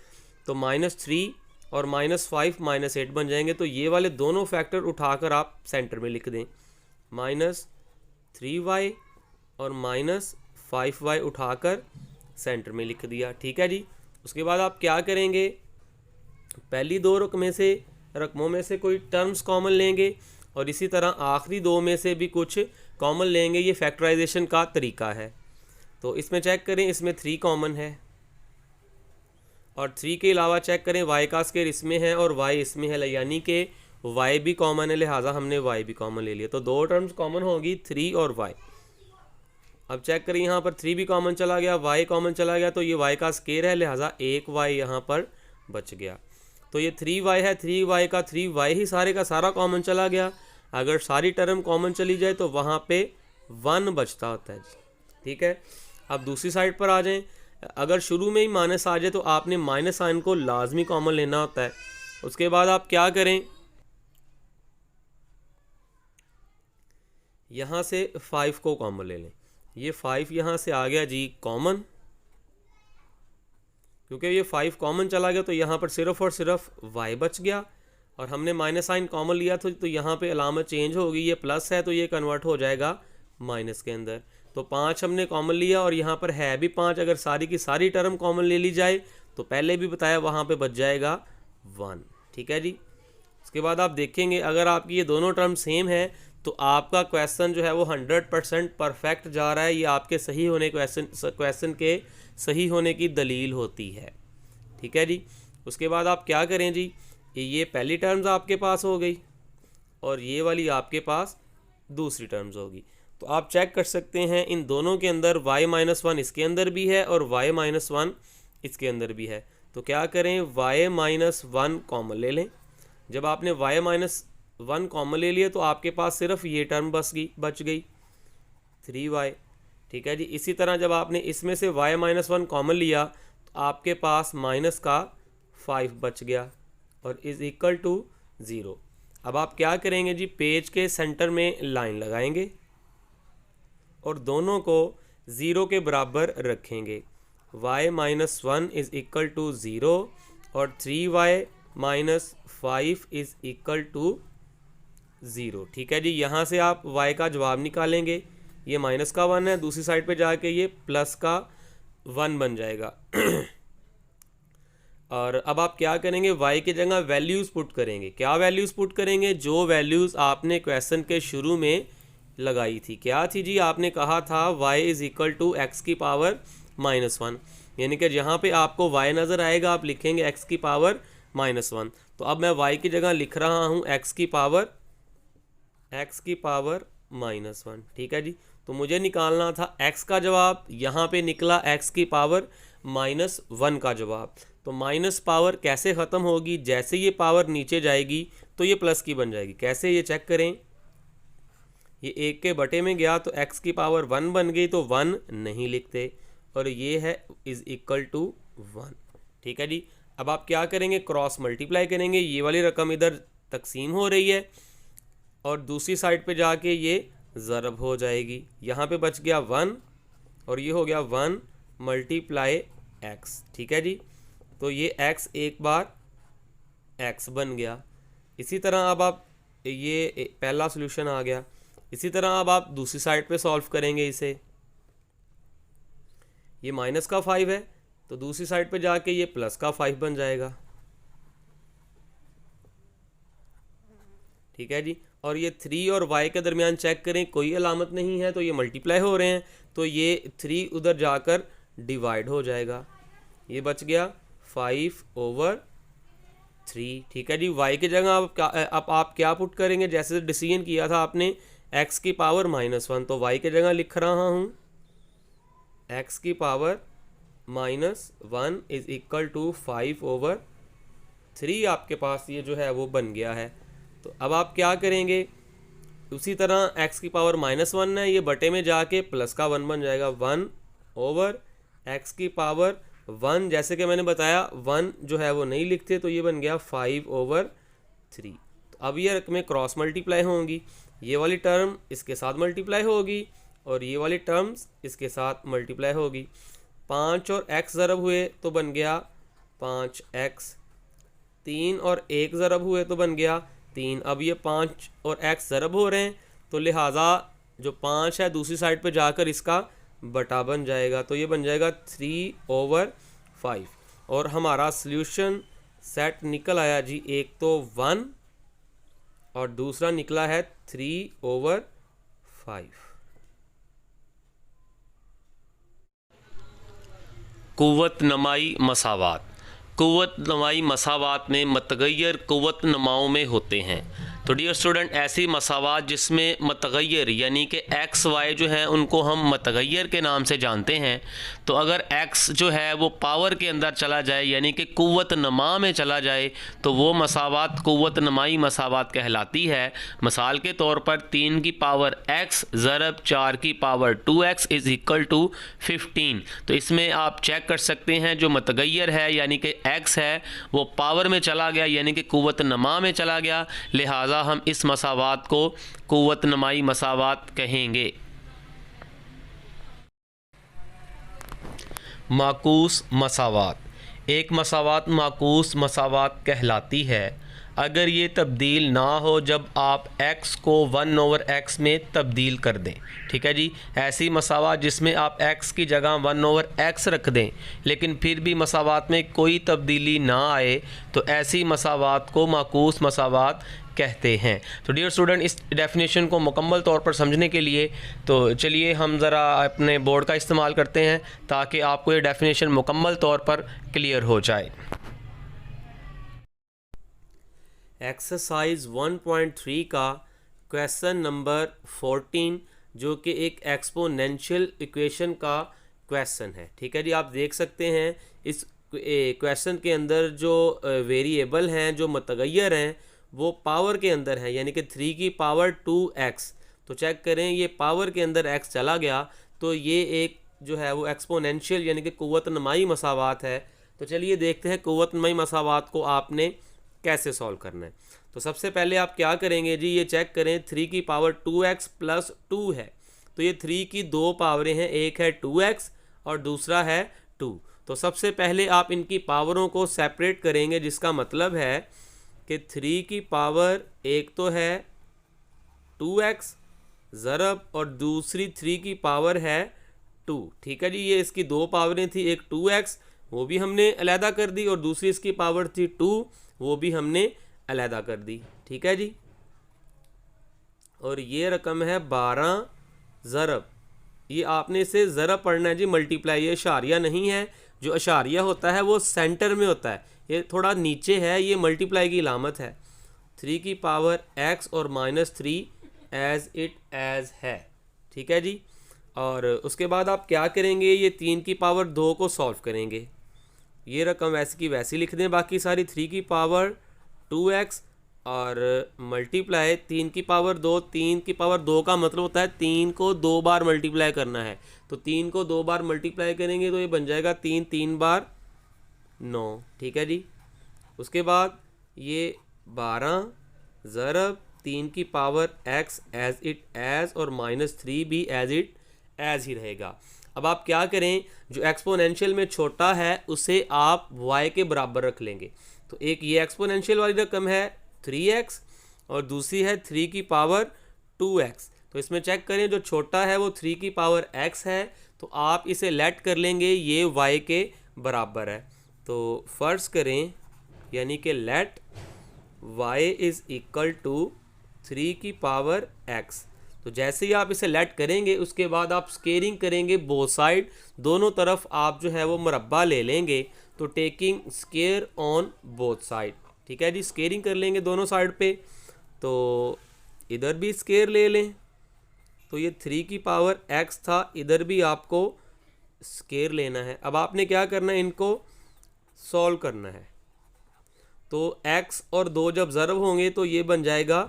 तो -3 और -5 -8 बन जाएंगे। तो ये वाले दोनों फैक्टर उठाकर आप सेंटर में लिख दें, -3y और -5y उठाकर सेंटर में लिख दिया। ठीक है जी, उसके बाद आप क्या करेंगे, पहली दो रकमों में से कोई टर्म्स कॉमन लेंगे और इसी तरह आखिरी दो में से भी कुछ कॉमन लेंगे। ये फैक्टराइजेशन का तरीका है। तो इसमें चेक करें, इसमें 3 कॉमन है और 3 के अलावा चेक करें y का स्क्वायर इसमें है और y इसमें है, यानी कि y भी कॉमन है, लिहाजा हमने y भी कॉमन ले लिया। तो दो टर्म्स कॉमन होगी 3 और y। अब चेक करें, यहाँ पर 3 भी कॉमन चला गया, y कॉमन चला गया, तो ये y का स्क्वायर है, लिहाजा 1y यहाँ पर बच गया। तो ये 3y है, 3y का 3y ही सारे का सारा कॉमन चला गया। अगर सारी टर्म कॉमन चली जाए तो वहाँ पे 1 बचता होता है जी। ठीक है, अब दूसरी साइड पर आ जाएं। अगर शुरू में ही माइनस आ जाए तो आपने माइनस साइन को लाजमी कॉमन लेना होता है। उसके बाद आप क्या करें, यहाँ से 5 को कॉमन ले लें। ये 5 यहाँ से आ गया जी कॉमन, क्योंकि ये 5 कॉमन चला गया तो यहाँ पर सिर्फ और सिर्फ y बच गया और हमने माइनस साइन कॉमन लिया तो यहाँ पे अलामत चेंज होगी, ये प्लस है तो ये कन्वर्ट हो जाएगा माइनस के अंदर। तो 5 हमने कॉमन लिया और यहाँ पर है भी 5। अगर सारी की सारी टर्म कॉमन ले ली जाए तो पहले भी बताया वहाँ पे बच जाएगा 1। ठीक है जी, उसके बाद आप देखेंगे अगर आपकी ये दोनों टर्म सेम है तो आपका क्वेश्चन जो है वो 100% परफेक्ट जा रहा है। ये आपके सही होने क्वेश्चन के सही होने की दलील होती है। ठीक है जी, उसके बाद आप क्या करें जी, ये पहली टर्म्स आपके पास हो गई और ये वाली आपके पास दूसरी टर्म्स होगी। तो आप चेक कर सकते हैं इन दोनों के अंदर y-1 इसके अंदर भी है और y-1 इसके अंदर भी है। तो क्या करें, y-1 कॉमन ले लें। जब आपने y-1 कॉमन ले लिया तो आपके पास सिर्फ ये टर्म बच गई 3y। ठीक है जी, इसी तरह जब आपने इसमें से y-1 कॉमन लिया तो आपके पास माइनस का 5 बच गया और इज़ इक्वल टू 0। अब आप क्या करेंगे जी, पेज के सेंटर में लाइन लगाएंगे और दोनों को 0 के बराबर रखेंगे। y-1 इज़ इक्वल टू 0 और 3y-5 इज़ इक्वल टू 0। ठीक है जी, यहाँ से आप y का जवाब निकालेंगे। ये माइनस का 1 है, दूसरी साइड पे जाके ये प्लस का 1 बन जाएगा। और अब आप क्या करेंगे, y की जगह वैल्यूज़ पुट करेंगे। क्या वैल्यूज़ पुट करेंगे, जो वैल्यूज़ आपने क्वेश्चन के शुरू में लगाई थी। क्या थी जी, आपने कहा था y is equal to x की पावर -1, यानी कि जहाँ पे आपको y नज़र आएगा आप लिखेंगे x की पावर -1। तो अब मैं y की जगह लिख रहा हूँ x की पावर -1। ठीक है जी, तो मुझे निकालना था x का जवाब, यहाँ पे निकला x की पावर -1 का जवाब। तो माइनस पावर कैसे ख़त्म होगी, जैसे ये पावर नीचे जाएगी तो ये प्लस की बन जाएगी। कैसे, ये चेक करें, ये 1 के बटे में गया तो x की पावर 1 बन गई, तो 1 नहीं लिखते और ये है इज़ इक्वल टू 1। ठीक है जी, अब आप क्या करेंगे, क्रॉस मल्टीप्लाई करेंगे। ये वाली रकम इधर तकसीम हो रही है और दूसरी साइड पे जाके ये ज़रब हो जाएगी। यहाँ पे बच गया 1 और ये हो गया 1 मल्टीप्लाई x। ठीक है जी, तो ये x एक बार x बन गया। इसी तरह अब आप ये पहला सॉल्यूशन आ गया। इसी तरह अब आप दूसरी साइड पे सॉल्व करेंगे इसे। ये माइनस का 5 है तो दूसरी साइड पे जाके ये प्लस का 5 बन जाएगा। ठीक है जी, और ये 3 और y के दरमियान चेक करें, कोई अलामत नहीं है तो ये मल्टीप्लाई हो रहे हैं, तो ये 3 उधर जाकर डिवाइड हो जाएगा। ये बच गया 5/3। ठीक है जी, y की जगह आप क्या पुट करेंगे, जैसे डिसीजन किया था आपने x की पावर -1, तो y की जगह लिख रहा हूँ x की पावर -1 इज़ इक्वल टू 5/3। आपके पास ये जो है वो बन गया है। तो अब आप क्या करेंगे, उसी तरह x की पावर -1 है, ये बटे में जाके प्लस का 1 बन जाएगा, 1 ओवर x की पावर 1, जैसे कि मैंने बताया 1 जो है वो नहीं लिखते, तो ये बन गया 5 ओवर 3। तो अब ये रकमें क्रॉस मल्टीप्लाई होंगी, ये वाली टर्म इसके साथ मल्टीप्लाई होगी और ये वाली टर्म्स इसके साथ मल्टीप्लाई होगी। 5 और x ज़रब हुए तो बन गया 5x, 3 और 1 ज़रब हुए तो बन गया 3। अब ये 5 और x ज़रब हो रहे हैं, तो लिहाजा जो 5 है दूसरी साइड पे जाकर इसका बटा बन जाएगा, तो ये बन जाएगा 3 ओवर 5। और हमारा सल्यूशन सेट निकल आया जी, एक तो 1 और दूसरा निकला है 3 ओवर 5। कुव्वत नमाई मसावात। कुव्वत नमाई मसावात में मतगय्यर कुव्वत नमाओं में होते हैं। तो डियर स्टूडेंट, ऐसी मसावात जिसमें मतगय्यर यानी कि एक्स वाई जो है उनको हम मतगय्यर के नाम से जानते हैं। तो अगर एक्स जो है वो पावर के अंदर चला जाए यानी कि कुव्वत नमा में चला जाए तो वो मसावात कुव्वत नमाई मसावात कहलाती है। मिसाल के तौर पर 3 की पावर x ज़रब 4 की power 2x is equal to 15। तो इसमें आप चेक कर सकते हैं जो मतगय्यर है यानी कि x है वो पावर में चला गया यानी कि कुव्वत नमा में चला गया, लिहाजा हम इस मसावात को कुव्वत नमाई मसावात कहेंगे। माकूस मसावात। एक मसावात माकूस मसावात कहलाती है अगर ये तब्दील ना हो जब आप x को 1 ओवर x में तब्दील कर दें। ठीक है जी, ऐसी मसावात जिसमें आप x की जगह 1 ओवर x रख दें लेकिन फिर भी मसावात में कोई तब्दीली ना आए तो ऐसी मसावात को माकूस मसावात कहते हैं। तो डियर स्टूडेंट, इस डेफिनेशन को मुकम्मल तौर पर समझने के लिए तो चलिए हम ज़रा अपने बोर्ड का इस्तेमाल करते हैं ताकि आपको ये डेफिनेशन मुकम्मल तौर पर क्लियर हो जाए। एक्सरसाइज 1.3 का क्वेश्चन नंबर 14 जो कि एक एक्सपोनेंशियल इक्वेशन का क्वेश्चन है। ठीक है जी, आप देख सकते हैं इस क्वेश्चन के अंदर जो वेरिएबल हैं जो मतगय्यर हैं वो पावर के अंदर है यानी कि 3 की पावर 2x। तो चेक करें, ये पावर के अंदर x चला गया तो ये एक जो है वो एक्सपोनेंशियल यानी कि कुव्वत नमाई मसावात है। तो चलिए देखते हैं कुव्वत नमाई मसावात को आपने कैसे सॉल्व करना है। तो सबसे पहले आप क्या करेंगे जी, ये चेक करें 3 की पावर 2x प्लस 2 है, तो ये 3 की 2 पावरें हैं, एक है 2x और दूसरा है 2। तो सबसे पहले आप इनकी पावरों को सेपरेट करेंगे जिसका मतलब है कि 3 की पावर एक तो है 2x ज़रब और दूसरी 3 की पावर है 2। ठीक है जी, ये इसकी 2 पावरें थी, एक 2x वो भी हमने अलहदा कर दी और दूसरी इसकी पावर थी 2 वो भी हमने अलहदा कर दी। ठीक है जी, और ये रकम है 12 ज़रब, ये आपने इसे ज़रब पढ़ना है जी, मल्टीप्लाई, ये अशारिया नहीं है। जो अशारिया होता है वो सेंटर में होता है, ये थोड़ा नीचे है, ये मल्टीप्लाई की इलामत है। 3 की पावर x और -3 एज़ इट एज़ है। ठीक है जी, और उसके बाद आप क्या करेंगे, ये 3 की पावर 2 को सॉल्व करेंगे, ये रकम वैसे की वैसी लिख दें बाकी सारी। 3 की पावर 2x और मल्टीप्लाई 3 की पावर 2, 3 की पावर 2 का मतलब होता है 3 को 2 बार मल्टीप्लाई करना है, तो 3 को 2 बार मल्टीप्लाई करेंगे तो ये बन जाएगा 3 3 बार 9। ठीक है जी, उसके बाद ये 12 ज़रब 3 की power x as it as और -3 भी एज़ इट एज़ ही रहेगा। अब आप क्या करें, जो एक्सपोनेंशियल में छोटा है उसे आप y के बराबर रख लेंगे। तो एक ये एक्सपोनेंशियल वाली रकम है 3x और दूसरी है 3 की पावर 2x। तो इसमें चेक करें, जो छोटा है वो 3 की पावर x है, तो आप इसे लेट कर लेंगे, ये y के बराबर है। तो फ़र्ज़ करें यानी कि let y is equal to 3 की पावर x। तो जैसे ही आप इसे लेट करेंगे उसके बाद आप स्केयरिंग करेंगे बोथ साइड, दोनों तरफ आप जो है वो मुरब्बा ले लेंगे, तो taking square on both side. ठीक है जी, स्केयरिंग कर लेंगे दोनों साइड पे, तो इधर भी स्केयर ले लें, तो ये 3 की पावर x था, इधर भी आपको स्केयर लेना है। अब आपने क्या करना है, इनको सॉल्व करना है। तो x और 2 जब ज़रब होंगे तो ये बन जाएगा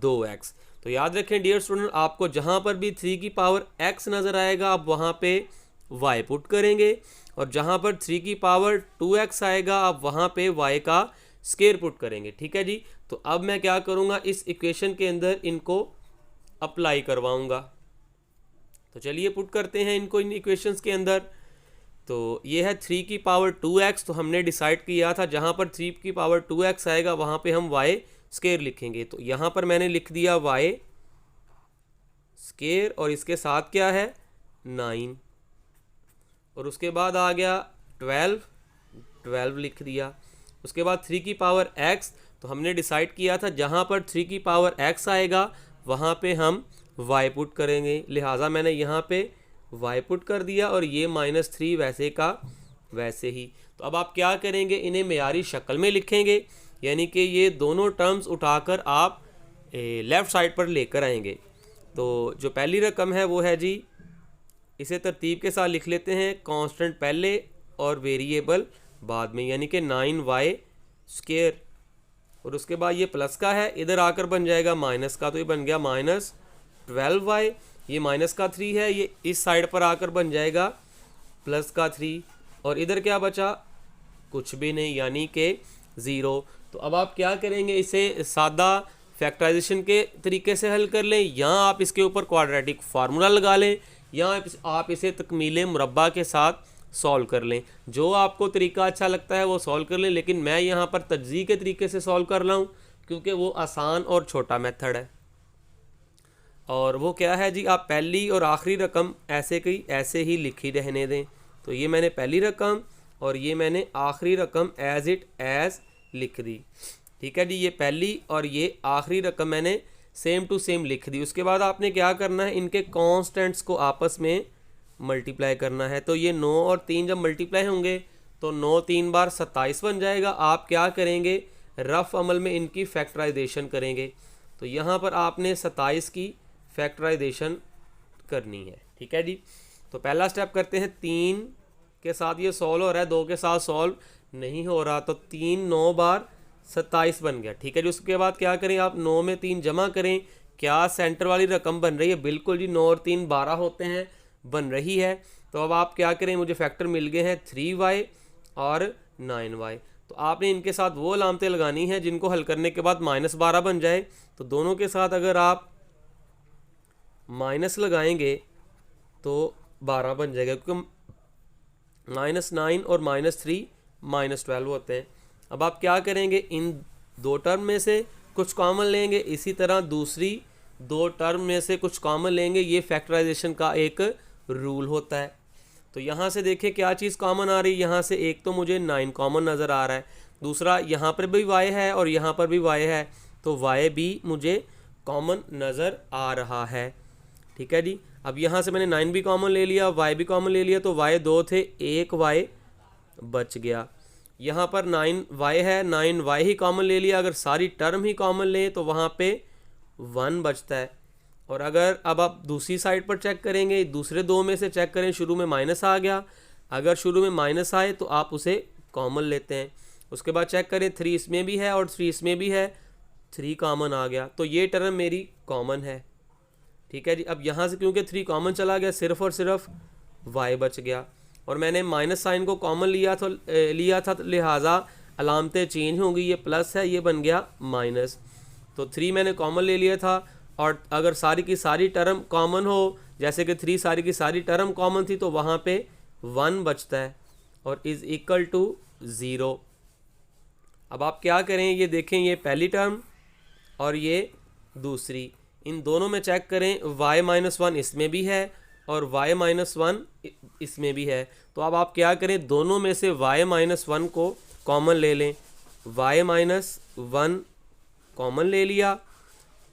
2x। तो तो याद रखें डियर स्टूडेंट, आपको जहाँ पर भी 3 की पावर x नज़र आएगा आप वहाँ पे y पुट करेंगे, और जहाँ पर 3 की पावर 2x आएगा आप वहाँ पे y का स्क्वायर पुट करेंगे। ठीक है जी। तो अब मैं क्या करूँगा, इस इक्वेशन के अंदर इनको अप्लाई करवाऊँगा। तो चलिए पुट करते हैं इनको इन इक्वेशंस के अंदर। तो ये है 3 की पावर 2x, तो हमने डिसाइड किया था जहाँ पर 3 की पावर 2x आएगा वहाँ पे हम y स्क्वायर लिखेंगे। तो यहाँ पर मैंने लिख दिया y स्क्वायर, और इसके साथ क्या है 9, और उसके बाद आ गया 12 लिख दिया। उसके बाद 3 की पावर x, तो हमने डिसाइड किया था जहाँ पर 3 की पावर x आएगा वहाँ पे हम y पुट करेंगे, लिहाजा मैंने यहाँ पे y पुट कर दिया, और ये -3 वैसे का वैसे ही। तो अब आप क्या करेंगे, इन्हें मेयारी शक्ल में लिखेंगे, यानी कि ये दोनों टर्म्स उठाकर आप लेफ़्ट साइड पर लेकर आएंगे। तो जो पहली रकम है वो है जी, इसे तरतीब के साथ लिख लेते हैं, कांस्टेंट पहले और वेरिएबल बाद में, यानी कि 9y स्क्वायर, और उसके बाद ये प्लस का है, इधर आकर बन जाएगा माइनस का, तो ये बन गया -12y, ये माइनस का 3 है, ये इस साइड पर आकर बन जाएगा प्लस का 3, और इधर क्या बचा, कुछ भी नहीं, यानी कि 0। तो अब आप क्या करेंगे, इसे सादा फैक्टराइजेशन के तरीके से हल कर लें, या आप इसके ऊपर क्वाड्रेटिक फार्मूला लगा लें, या आप इसे तकमील मुरब्बा के साथ सॉल्व कर लें। जो आपको तरीका अच्छा लगता है वो सॉल्व कर लें, लेकिन मैं यहाँ पर तज्ज़ी के तरीके से सॉल्व कर रहा हूँ क्योंकि वो आसान और छोटा मेथड है। और वो क्या है जी, आप पहली और आखिरी रकम ऐसे ही लिखी रहने दें। तो ये मैंने पहली रकम और ये मैंने आखिरी रकम एज इट एज लिख दी। ठीक है जी, ये पहली और ये आखिरी रकम मैंने सेम टू सेम लिख दी। उसके बाद आपने क्या करना है, इनके कांस्टेंट्स को आपस में मल्टीप्लाई करना है। तो ये 9 और 3 जब मल्टीप्लाई होंगे तो 9 3 बार 27 बन जाएगा। आप क्या करेंगे, रफ अमल में इनकी फैक्टराइजेशन करेंगे। तो यहाँ पर आपने 27 की फैक्टराइजेशन करनी है। ठीक है जी, तो पहला स्टेप करते हैं, 3 के साथ ये सॉल्व हो रहा है, 2 के साथ सॉल्व नहीं हो रहा, तो 3 9 बार 27 बन गया। ठीक है जी, उसके बाद क्या करें, आप 9 में 3 जमा करें, क्या सेंटर वाली रकम बन रही है, बिल्कुल जी, 9 और 3 12 होते हैं, बन रही है। तो अब आप क्या करें, मुझे फैक्टर मिल गए हैं 3y और 9y। तो आपने इनके साथ वो अलामतें लगानी हैं जिनको हल करने के बाद -12 बन जाए। तो दोनों के साथ अगर आप माइनस लगाएंगे तो 12 बन जाएगा, क्योंकि -9 और -3 -12 होते हैं। अब आप क्या करेंगे, इन दो टर्म में से कुछ कॉमन लेंगे, इसी तरह दूसरी 2 टर्म में से कुछ कॉमन लेंगे। ये फैक्टराइजेशन का एक रूल होता है। तो यहाँ से देखें क्या चीज़ कॉमन आ रही है, यहाँ से एक तो मुझे 9 कॉमन नज़र आ रहा है, दूसरा यहाँ पर भी y है और यहाँ पर भी y है, तो y भी मुझे कॉमन नज़र आ रहा है। ठीक है जी, अब यहाँ से मैंने 9 भी कॉमन ले लिया, y भी कॉमन ले लिया, तो y 2 थे, 1 y बच गया। यहाँ पर 9y है, 9y ही कॉमन ले लिया, अगर सारी टर्म ही कॉमन लें तो वहाँ पे 1 बचता है। और अगर अब आप दूसरी साइड पर चेक करेंगे, दूसरे 2 में से चेक करें, शुरू में माइनस आ गया, अगर शुरू में माइनस आए तो आप उसे कॉमन लेते हैं। उसके बाद चेक करें 3 इसमें भी है और 3 इसमें भी है, 3 कॉमन आ गया, तो ये टर्म मेरी कॉमन है। ठीक है जी, अब यहाँ से क्योंकि 3 कॉमन चला गया, सिर्फ और सिर्फ y बच गया, और मैंने माइनस साइन को कॉमन लिया था, तो लिहाजा अलामतें चेंज होंगी, ये प्लस है, ये बन गया माइनस। तो 3 मैंने कॉमन ले लिया था, और अगर सारी की सारी टर्म कॉमन हो, जैसे कि 3 सारी की सारी टर्म कॉमन थी, तो वहाँ पे 1 बचता है और इज़ इक्वल टू 0। अब आप क्या करें, ये देखें, ये पहली टर्म और ये दूसरी, इन दोनों में चेक करें, y-1 इसमें भी है और y-1 इसमें भी है। तो अब आप क्या करें, दोनों में से y-1 को कॉमन ले लें, y-1 कॉमन ले लिया,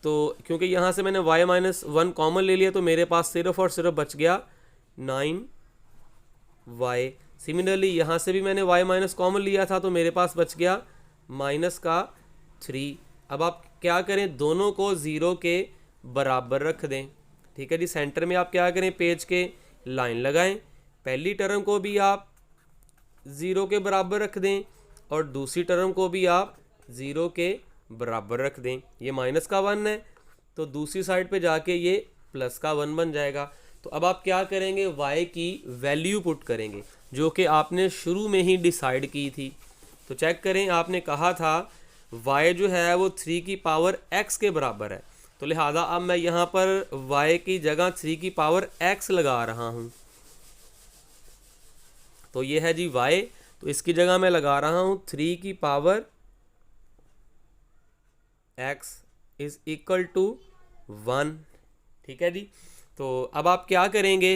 तो क्योंकि यहाँ से मैंने y-1 कॉमन ले लिया तो मेरे पास सिर्फ और सिर्फ बच गया 9y। सिमिलरली यहाँ से भी मैंने y- कॉमन लिया था तो मेरे पास बच गया -3। अब आप क्या करें, दोनों को 0 के बराबर रख दें। ठीक है जी, सेंटर में आप क्या करें, पेज के लाइन लगाएं, पहली टर्म को भी आप 0 के बराबर रख दें और दूसरी टर्म को भी आप 0 के बराबर रख दें। ये -1 है तो दूसरी साइड पे जाके ये प्लस का 1 बन जाएगा। तो अब आप क्या करेंगे, y की वैल्यू पुट करेंगे जो कि आपने शुरू में ही डिसाइड की थी। तो चेक करें, आपने कहा था y जो है वो 3 की पावर x के बराबर है, तो लिहाजा अब मैं यहाँ पर y की जगह 3 की पावर x लगा रहा हूँ। तो ये है जी y, तो इसकी जगह मैं लगा रहा हूँ 3 की power x is equal to 1। ठीक है जी। तो अब आप क्या करेंगे,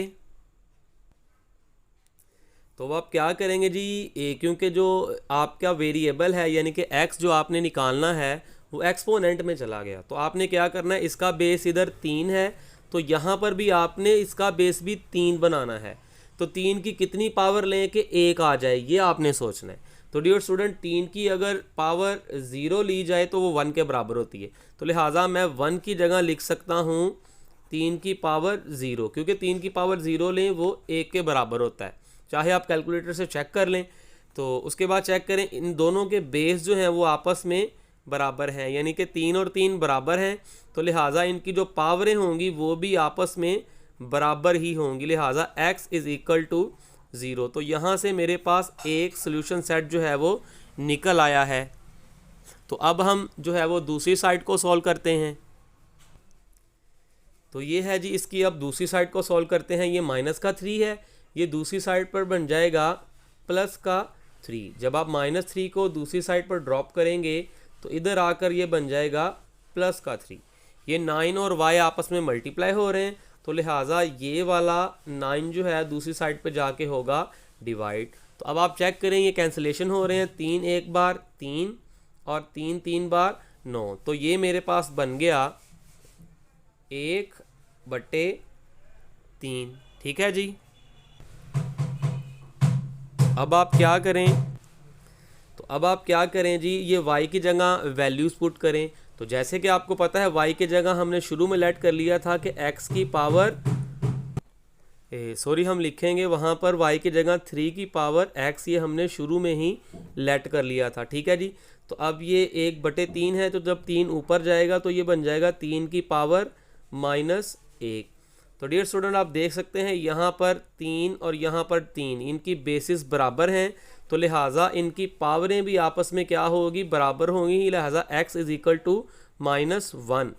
जी क्योंकि जो आपका वेरिएबल है यानी कि x जो आपने निकालना है वो एक्सपोनेंट में चला गया, तो आपने क्या करना है, इसका बेस इधर 3 है तो यहाँ पर भी आपने इसका बेस भी 3 बनाना है। तो 3 की कितनी पावर लें कि 1 आ जाए, ये आपने सोचना है। तो डियर स्टूडेंट 3 की अगर पावर 0 ली जाए तो वो 1 के बराबर होती है, तो लिहाजा मैं 1 की जगह लिख सकता हूँ 3 की पावर 0, क्योंकि 3 की पावर 0 लें वो 1 के बराबर होता है, चाहे आप कैलकुलेटर से चेक कर लें। तो उसके बाद चेक करें इन दोनों के बेस जो हैं वो आपस में बराबर हैं, यानी कि 3 और 3 बराबर हैं, तो लिहाजा इनकी जो पावरें होंगी वो भी आपस में बराबर ही होंगी, लिहाजा x इज़ इक्वल टू 0। तो यहाँ से मेरे पास एक सोल्यूशन सेट जो है वो निकल आया है। तो अब हम जो है वो दूसरी साइड को सॉल्व करते हैं। तो ये है जी, इसकी अब दूसरी साइड को सॉल्व करते हैं। ये माइनस का 3 है, ये दूसरी साइड पर बन जाएगा प्लस का 3। जब आप -3 को दूसरी साइड पर ड्रॉप करेंगे तो इधर आकर ये बन जाएगा प्लस का 3। ये 9 और y आपस में मल्टीप्लाई हो रहे हैं, तो लिहाजा ये वाला 9 जो है दूसरी साइड पे जाके होगा डिवाइड। तो अब आप चेक करें ये कैंसिलेशन हो रहे हैं, 3 एक बार 3 और 3 3 बार 9, तो ये मेरे पास बन गया 1/3। ठीक है जी। अब आप क्या करें, जी ये y की जगह वैल्यूज़ पुट करें। तो जैसे कि आपको पता है y की जगह हमने शुरू में लेट कर लिया था कि x की पावर हम लिखेंगे वहाँ पर y की जगह 3 की पावर x, ये हमने शुरू में ही लेट कर लिया था। ठीक है जी। तो अब ये 1/3 है, तो जब 3 ऊपर जाएगा तो ये बन जाएगा 3 की पावर -1। तो डियर स्टूडेंट आप देख सकते हैं यहाँ पर 3 और यहाँ पर 3, इनकी बेसिस बराबर हैं, तो लिहाजा इनकी पावरें भी आपस में क्या होगी, बराबर होंगी, लिहाजा x is equal to -1।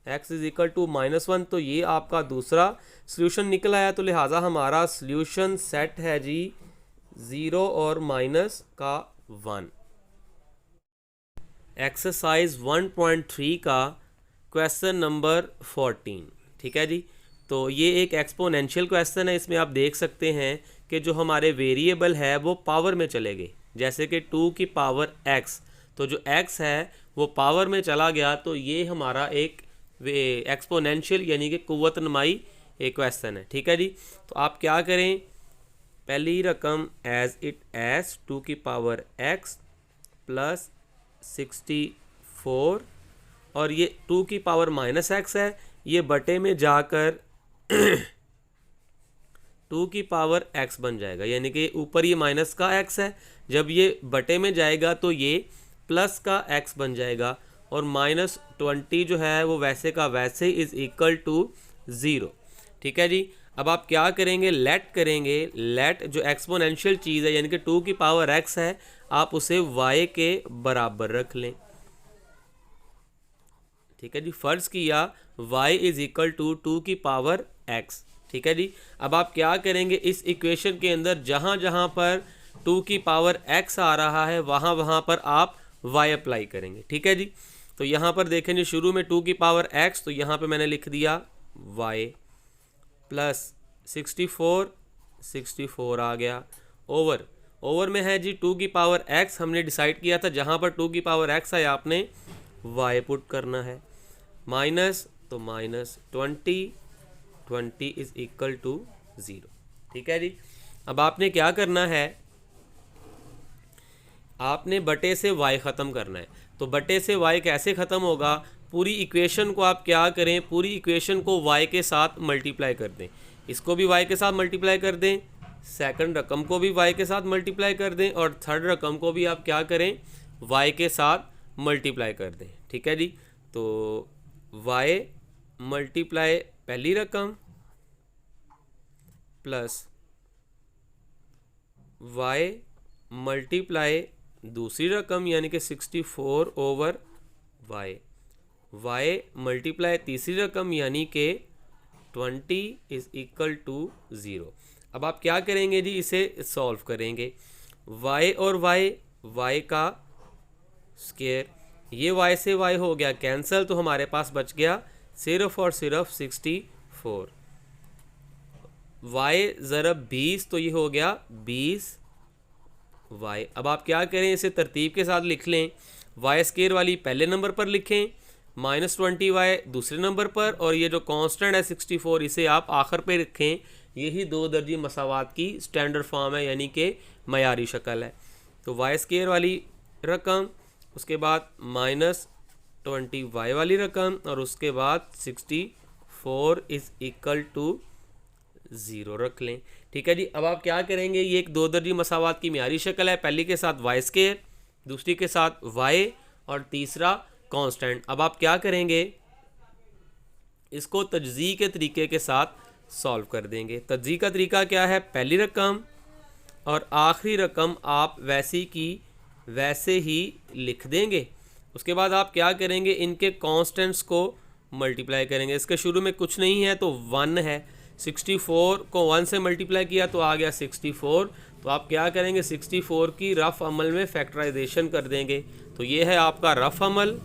x is equal to -1, तो ये आपका दूसरा सॉल्यूशन निकल आया। तो लिहाजा हमारा सॉल्यूशन सेट है जी 0 और -1। एक्सरसाइज 1.3 का क्वेश्चन नंबर 14। ठीक है जी। तो ये एक एक्सपोनेंशियल क्वेश्चन है, इसमें आप देख सकते हैं कि जो हमारे वेरिएबल है वो पावर में चले गए, जैसे कि 2 की पावर x, तो जो x है वो पावर में चला गया, तो ये हमारा एक एक्सपोनेंशियल यानी कि कुव्वत नुमाई एक क्वेश्चन है। ठीक है जी। तो आप क्या करें, पहली रकम एज इट एज 2 की पावर x प्लस 64, और ये 2 की पावर -x है, ये बटे में जाकर 2 की पावर x बन जाएगा, यानी कि ऊपर ये माइनस का x है, जब ये बटे में जाएगा तो ये प्लस का x बन जाएगा, और -20 जो है वो वैसे का वैसे इज़ इक्वल टू 0। ठीक है जी। अब आप क्या करेंगे, लेट करेंगे। लेट जो एक्सपोनेंशियल चीज़ है यानी कि 2 की पावर x है, आप उसे y के बराबर रख लें। ठीक है जी। फ़र्ज़ किया y इज़ इक्वल टू 2 की पावर x। ठीक है जी। अब आप क्या करेंगे, इस इक्वेशन के अंदर जहाँ जहाँ पर 2 की पावर x आ रहा है वहाँ पर आप y अप्लाई करेंगे। ठीक है जी। तो यहाँ पर देखें जी, शुरू में 2 की पावर x, तो यहाँ पे मैंने लिख दिया y प्लस 64 आ गया, ओवर में है जी 2 की पावर x, हमने डिसाइड किया था जहाँ पर 2 की पावर x है आपने y पुट करना है, माइनस तो -20 इज़ इक्वल टू 0। ठीक है जी। अब आपने क्या करना है, आपने बटे से y ख़त्म करना है। तो बटे से y कैसे ख़त्म होगा, पूरी इक्वेशन को आप क्या करें, पूरी इक्वेशन को y के साथ मल्टीप्लाई कर दें, इसको भी y के साथ मल्टीप्लाई कर दें, सेकंड रकम को भी y के साथ मल्टीप्लाई कर दें, और थर्ड रकम को भी आप क्या करें, y के साथ मल्टीप्लाई कर दें। ठीक है जी। तो y मल्टीप्लाई पहली रकम प्लस y मल्टीप्लाई दूसरी रकम यानी कि 64 ओवर y मल्टीप्लाई तीसरी रकम यानी कि 20 इज इक्वल टू 0। अब आप क्या करेंगे जी, इसे सॉल्व करेंगे। y और y का स्क्वायर, ये y से y हो गया कैंसिल, तो हमारे पास बच गया सिर्फ और सिर्फ 64। y ज़रब 20 तो ये हो गया 20y। अब आप क्या करें, इसे तरतीब के साथ लिख लें। y स्क्वायर वाली पहले नंबर पर लिखें, -20y दूसरे नंबर पर, और ये जो कांस्टेंट है 64 इसे आप आखिर पे रखें। यही दो दर्जी मसावात की स्टैंडर्ड फॉर्म है, यानी कि मयारी शक्ल है। तो y स्क्वायर वाली रकम, उसके बाद -20y वाली रकम, और उसके बाद 64 इज़ इक्वल टू 0 रख लें। ठीक है जी। अब आप क्या करेंगे, ये एक दो दर्जी मसावात की मयारी शक्ल है, पहली के साथ y स्क्वायर, दूसरी के साथ y, और तीसरा कांस्टेंट। अब आप क्या करेंगे, इसको तजज़ी के तरीके के साथ सॉल्व कर देंगे। तजज़ी का तरीका क्या है, पहली रकम और आखिरी रकम आप वैसी की वैसे ही लिख देंगे। उसके बाद आप क्या करेंगे, इनके कांस्टेंट्स को मल्टीप्लाई करेंगे। इसके शुरू में कुछ नहीं है तो 1 है, 64 को 1 से मल्टीप्लाई किया तो आ गया 64। तो आप क्या करेंगे, 64 की रफ़ अमल में फैक्टराइजेशन कर देंगे। तो ये है आपका रफ़ अमल।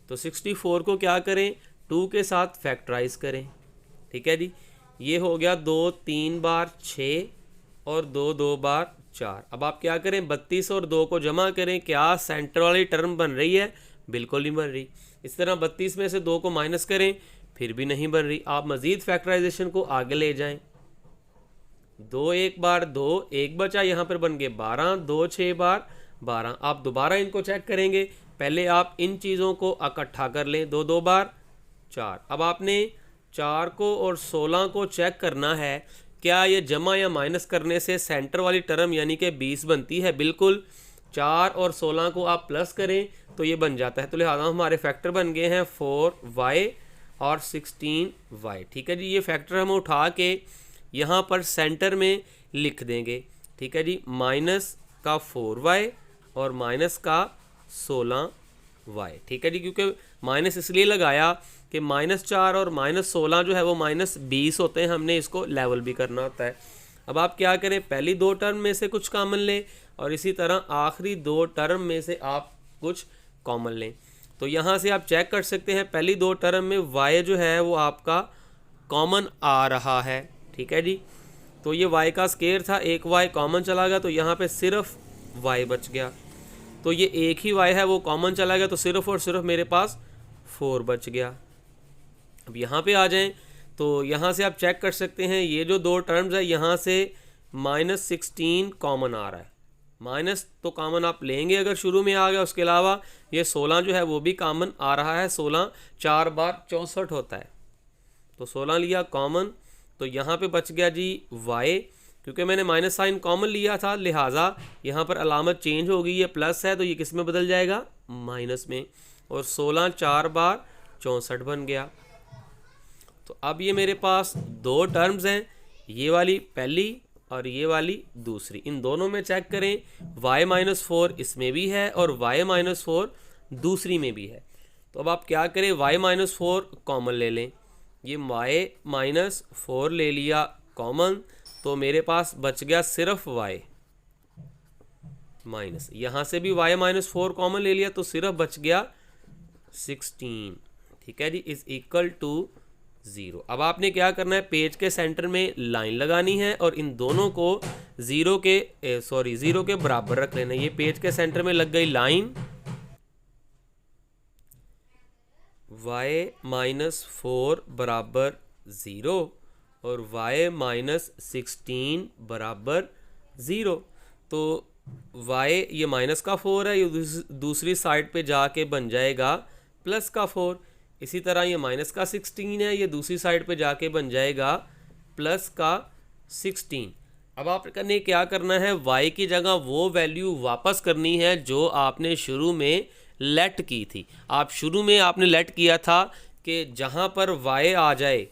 तो 64 को क्या करें, 2 के साथ फैक्टराइज करें। ठीक है जी। ये हो गया 2 3 बार 6 और 2 2 बार 4। अब आप क्या करें, 32 और 2 को जमा करें। क्या सेंटर वाली टर्म बन रही है, बिल्कुल नहीं बन रही। इस तरह 32 में से 2 को माइनस करें, फिर भी नहीं बन रही। आप मज़ीद फैक्टराइजेशन को आगे ले जाएं। 2 1 बार 2, 1 बचा, यहाँ पर बन गए 12, 2 6 बार 12। आप दोबारा इनको चेक करेंगे, पहले आप इन चीज़ों को इकट्ठा कर लें। 2 2 बार 4। अब आपने 4 को और 16 को चेक करना है, क्या ये जमा या माइनस करने से सेंटर वाली टर्म यानी कि 20 बनती है। बिल्कुल। 4 और 16 को आप प्लस करें तो ये बन जाता है। तो लिहाजा हमारे फैक्टर बन गए हैं 4y और 16y। ठीक है जी। ये फैक्टर हम उठा के यहाँ पर सेंटर में लिख देंगे। ठीक है जी। माइनस का 4y और माइनस का 16y। ठीक है जी। क्योंकि माइनस इसलिए लगाया कि -4 और -16 जो है वो -20 होते हैं, हमने इसको लेवल भी करना होता है। अब आप क्या करें, पहली 2 टर्म में से कुछ कॉमन लें और इसी तरह आखिरी 2 टर्म में से आप कुछ कॉमन लें। तो यहाँ से आप चेक कर सकते हैं, पहली 2 टर्म में y जो है वो आपका कॉमन आ रहा है। ठीक है जी। तो ये y का स्क्वायर था, एक y कॉमन चला गया तो यहाँ पे सिर्फ y बच गया। तो ये एक ही y है वो कॉमन चला गया तो सिर्फ और सिर्फ मेरे पास 4 बच गया। अब यहाँ पे आ जाएं तो यहाँ से आप चेक कर सकते हैं, ये जो 2 टर्म्स है यहाँ से -16 कॉमन आ रहा है। माइनस तो कॉमन आप लेंगे अगर शुरू में आ गया, उसके अलावा ये 16 जो है वो भी कॉमन आ रहा है। 16 4 बार 64 होता है, तो 16 लिया कॉमन। तो यहाँ पे बच गया जी y, क्योंकि मैंने माइनस साइन कॉमन लिया था लिहाजा यहाँ पर अलामत चेंज हो गई, ये प्लस है तो ये किस में बदल जाएगा, माइनस में। और 16 4 बार 64 बन गया। तो अब ये मेरे पास 2 टर्म्स हैं, ये वाली पहली और ये वाली दूसरी। इन दोनों में चेक करें, y-4 इसमें भी है और y-4 दूसरी में भी है। तो अब आप क्या करें, y-4 कॉमन ले लें। ये y-4 ले लिया कॉमन, तो मेरे पास बच गया सिर्फ y माइनस, यहाँ से भी y-4 कॉमन ले लिया तो सिर्फ बच गया 16। ठीक है जी। Is equal to 0। अब आपने क्या करना है, पेज के सेंटर में लाइन लगानी है और इन दोनों को 0 के बराबर रख लेना है। ये पेज के सेंटर में लग गई लाइन, y-4 बराबर 0 और y-16 बराबर 0। तो y ये माइनस का 4 है, ये दूसरी साइड पे जाके बन जाएगा प्लस का 4। इसी तरह ये माइनस का 16 है, ये दूसरी साइड पे जाके बन जाएगा प्लस का 16। अब आपने क्या करना है, y की जगह वो वैल्यू वापस करनी है जो आपने शुरू में लेट की थी। आप शुरू में आपने लेट किया था कि जहाँ पर y आ जाए,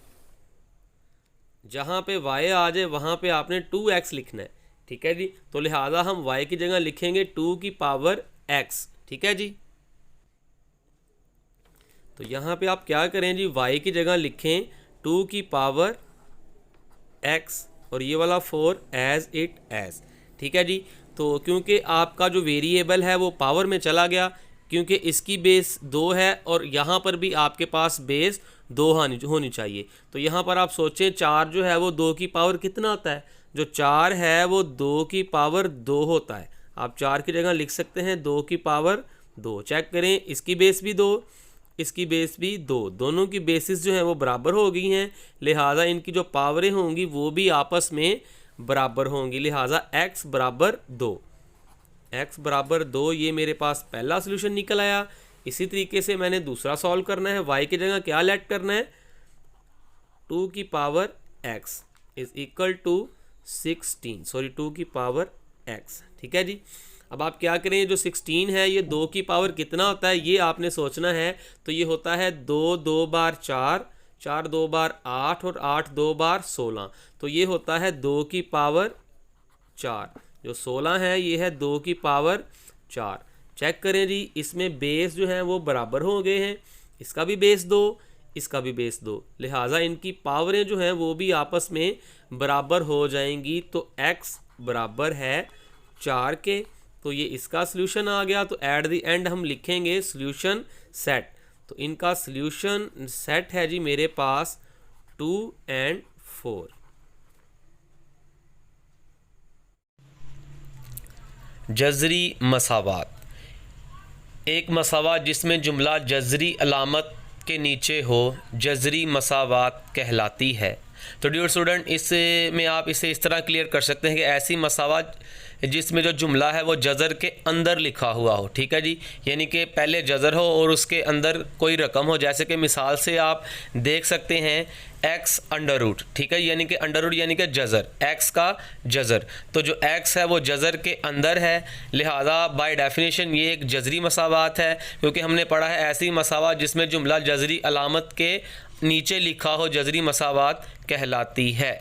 जहाँ पे y आ जाए वहाँ पे आपने 2x लिखना है, ठीक है जी। तो लिहाजा हम y की जगह लिखेंगे 2 की पावर x, ठीक है जी। तो यहाँ पे आप क्या करें जी, y की जगह लिखें 2 की पावर x और ये वाला 4 एज इट एज, ठीक है जी। तो क्योंकि आपका जो वेरिएबल है वो पावर में चला गया, क्योंकि इसकी बेस 2 है और यहाँ पर भी आपके पास बेस 2 होनी चाहिए। तो यहाँ पर आप सोचें 4 जो है वो 2 की पावर कितना होता है, जो 4 है वो 2 की पावर 2 होता है। आप 4 की जगह लिख सकते हैं 2 की पावर 2। चेक करें, इसकी बेस भी 2, इसकी बेस भी 2, दोनों की बेसिस जो है वो बराबर हो गई हैं, लिहाजा इनकी जो पावरें होंगी वो भी आपस में बराबर होंगी, लिहाजा x बराबर 2, x बराबर 2 ये मेरे पास पहला सोल्यूशन निकल आया। इसी तरीके से मैंने दूसरा सॉल्व करना है, y की जगह क्या लेट करना है, 2 की power x is equal to 16, sorry 2 की पावर x, ठीक है जी। अब आप क्या करें, जो 16 है ये 2 की पावर कितना होता है ये आपने सोचना है। तो ये होता है 2 2 बार 4, 4 2 बार 8 और 8 2 बार 16, तो ये होता है 2 की पावर 4। जो 16 है ये है 2 की पावर 4। चेक करें जी, इसमें बेस जो है वो बराबर हो गए हैं, इसका भी बेस 2, इसका भी बेस 2, लिहाजा इनकी पावरें जो हैं वो भी आपस में बराबर हो जाएंगी। तो x बराबर है 4 के, तो ये इसका सॉल्यूशन आ गया। तो एट द एंड हम लिखेंगे सॉल्यूशन सेट। तो इनका सॉल्यूशन सेट है जी मेरे पास 2 और 4। जज़री मसावात, एक मसावात जिसमें जुमला जज़री अलामत के नीचे हो जज़री मसावात कहलाती है। तो डियर स्टूडेंट, इसमें आप इसे इस तरह क्लियर कर सकते हैं कि ऐसी मसावात जिसमें जो जुमला है वो जज़र के अंदर लिखा हुआ हो, ठीक है जी, यानी कि पहले जज़र हो और उसके अंदर कोई रकम हो। जैसे कि मिसाल से आप देख सकते हैं x अंडर रूट, ठीक है, यानी कि अंडर रूट यानी कि जज़र, x का जज़र। तो जो x है वो जज़र के अंदर है, लिहाजा बाय डेफिनेशन ये एक जज़री मसावात है, क्योंकि हमने पढ़ा है ऐसी मसावात जिसमें जुमला जज़री अलामत के नीचे लिखा हो जज़री मसावात कहलाती है।